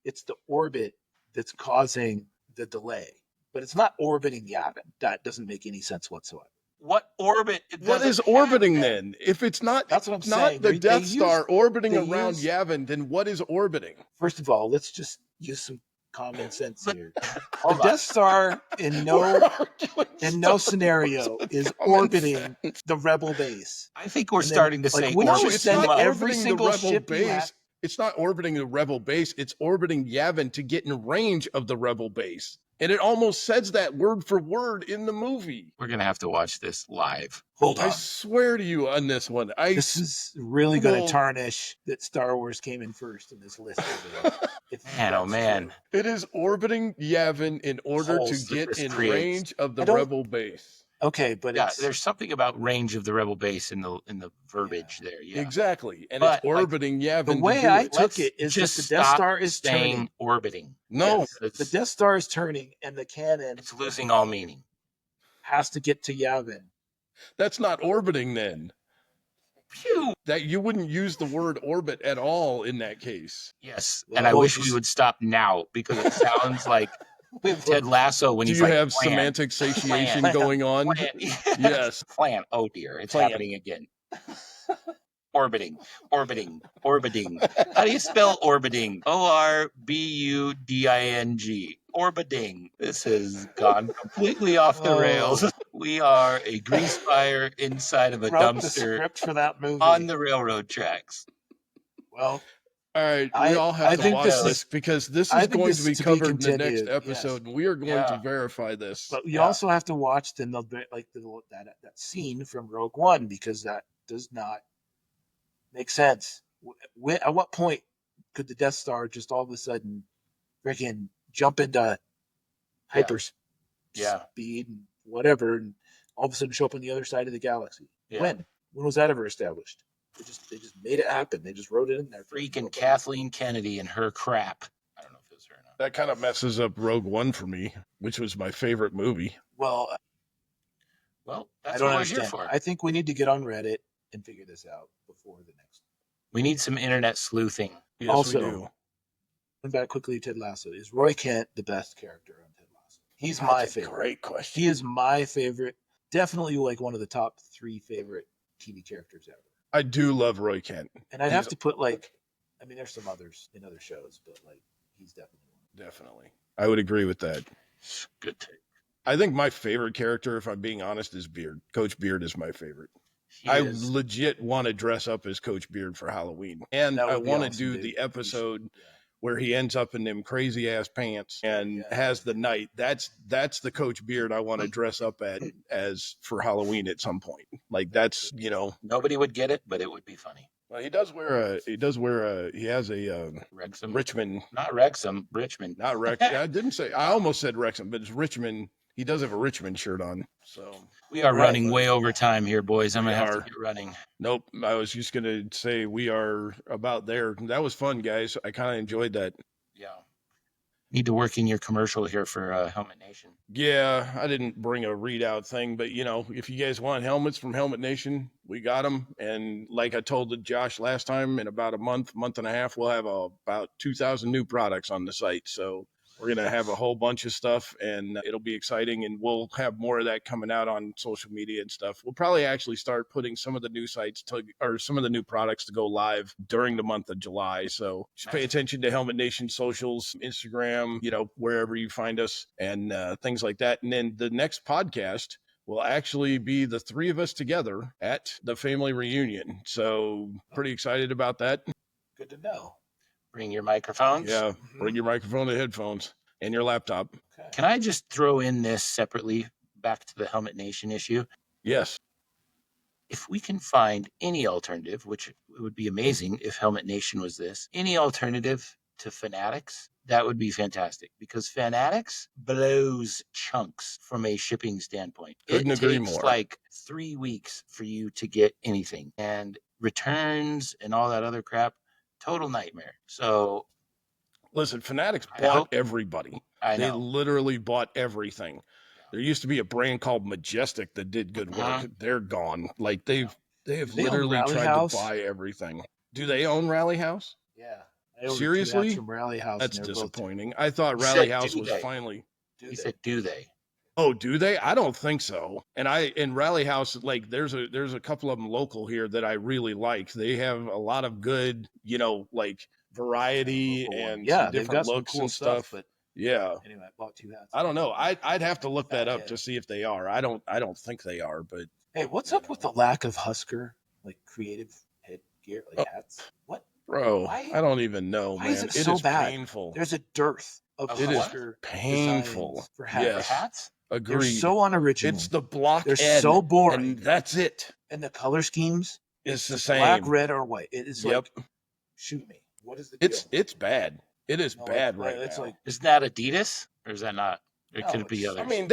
It's the orbit that's causing the delay. But it's not orbiting Yavin. That doesn't make any sense whatsoever. What orbit? What is orbiting then? If it's not, that's what I'm saying. The Death Star orbiting around Yavin, then what is orbiting? First of all, let's just use some common sense here. The Death Star in no scenario is orbiting the rebel base. I think we're starting to say it's not every single ship base. It's not orbiting the rebel base. It's orbiting Yavin to get in range of the rebel base. And it almost says that word for word in the movie. We're going to have to watch this live. Hold on. I swear to you on this one. This is really going to tarnish that Star Wars came in first in this list. Man. It is orbiting Yavin in order to get in range of the rebel base. Okay, but there's something about range of the rebel base in the verbiage there. Yeah, exactly, and it's orbiting Yavin. The way I took it is that the Death Star is turning, orbiting. No, the Death Star is turning, and the cannon it's losing all meaning. Has to get to Yavin That's not orbiting then. Phew. That you wouldn't use the word orbit at all in that case. Yes, and I wish we would stop now because it sounds like Ted Lasso when Do he's you like, have plan, semantic satiation plan, going on? plan. Yes. Plan. Oh dear, it's Plan. happening again. Orbiting. How do you spell orbiting? Orbuding. Orbiting. This has gone completely off the rails. We are a grease fire inside of a Wrote the dumpster script for that movie on the railroad tracks. Well, all right, we all have to watch this because this is going to be covered in the next episode, and we are going to verify this. But you also have to watch that scene from Rogue One because that does not make sense. At what point could the Death Star just all of a sudden freaking jump into hyperspeed and whatever, and all of a sudden show up on the other side of the galaxy? Yeah. When was that ever established? They just made it happen. They just wrote it in there. Freaking Kathleen Kennedy and her crap. I don't know if it was her or not. That kind of messes up Rogue One for me, which was my favorite movie. Well, that's what we're here for. I think we need to get on Reddit and figure this out before the next. We need some internet sleuthing. Yes, also, we do. Going back quickly to Ted Lasso, is Roy Kent the best character on Ted Lasso? He's my favorite. Great question. He is my favorite. Definitely like one of the top 3 favorite TV characters ever. I do love Roy Kent. And I'd have to put there's some others in other shows, but he's definitely one. Definitely. I would agree with that. Good take. I think my favorite character, if I'm being honest, is Beard. Coach Beard is my favorite. I legit want to dress up as Coach Beard for Halloween. And I want to do the episode where he ends up in them crazy ass pants and has the knight. That's the Coach Beard I want to dress up as for Halloween at some point. Nobody would get it, but it would be funny. Well, he has a Wrexham. Richmond. Not Wrexham, Richmond. Not Wrexham. I almost said Wrexham, but it's Richmond. He does have a Richmond shirt on. So we are running way over time here, boys. I'm going to have to get running. Nope. I was just going to say we are about there. That was fun, guys. I kind of enjoyed that. Yeah. Need to work in your commercial here for Helmet Nation. Yeah, I didn't bring a readout thing, but if you guys want helmets from Helmet Nation, we got them. And like I told Josh last time, in about a month and a half, we'll have about 2,000 new products on the site. So we're going to have a whole bunch of stuff, and it'll be exciting, and we'll have more of that coming out on social media and stuff. We'll probably actually start putting some of the new some of the new products to go live during the month of July. So just pay attention to Helmet Nation socials, Instagram, wherever you find us, and things like that. And then the next podcast will actually be the 3 of us together at the family reunion. So pretty excited about that. Good to know. Bring your microphones. Yeah, bring your microphone and headphones and your laptop. Okay. Can I just throw in this separately back to the Helmet Nation issue? Yes. If we can find any alternative, which would be amazing if Helmet Nation was this, any alternative to Fanatics, that would be fantastic because Fanatics blows chunks from a shipping standpoint. Couldn't agree more. It takes like 3 weeks for you to get anything, and returns and all that other crap. Total nightmare. So, listen, Fanatics bought everybody. They literally bought everything. There used to be a brand called Majestic that did good work. They're gone. They have literally tried to buy everything. Do they own Rally House? Yeah. Seriously? From Rally House. That's disappointing. I thought Rally House was finally. He said, "Do they?" Oh, do they? I don't think so. And Rally House, there's a couple of them local here that I really like. They have a lot of good, variety and different looks cool and stuff. But anyway, I bought 2 hats. I don't know. I'd have to look that up to see if they are. I don't think they are. But hey, what's up with the lack of Husker creative headgear hats? What, bro? I don't even know, man. Is it so bad? Painful. There's a dearth of Husker painful for hats. Yes. Hats. Agreed. They're so unoriginal. It's the block. They're so boring. And that's it. And the color schemes. It's the same. Black, red, or white. It is shoot me. What is the deal? It's bad. It is bad right now. Isn't that Adidas or is that not? It could be others. I mean,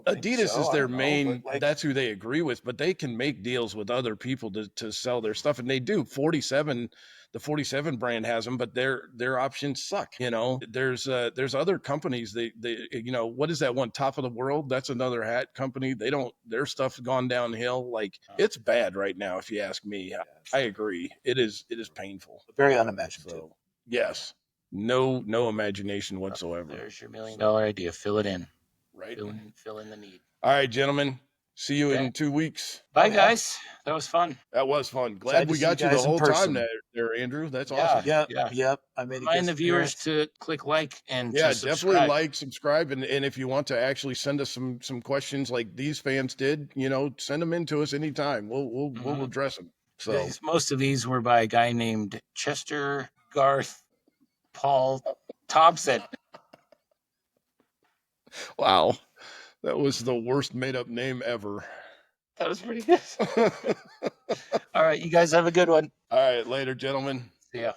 Adidas is their main, that's who they agree with, but they can make deals with other people to sell their stuff. And they do. 47, the 47 brand has them, but their options suck. You know, there's other companies, they, you know, what is that one, Top of the World? That's another hat company. Their stuff's gone downhill. Like, it's bad right now, if you ask me. I agree. It is painful. Very unimaginative. So, yes. No imagination whatsoever. There's your $1 million idea. Fill it in. Right. Fill in the need. All right, gentlemen. See you in 2 weeks. Bye, guys. That was fun. That was fun. Glad we got you the whole time there, Andrew. That's awesome. Yep. I made Remind the viewers to click like and to subscribe. Definitely like, subscribe, and if you want to actually send us some questions like these fans did, you know, send them in to us anytime. We'll address them. So most of these were by a guy named Chester Garth Paul Thompson. Wow. That was the worst made-up name ever. That was pretty good. All right, you guys have a good one. All right, later, gentlemen. See ya.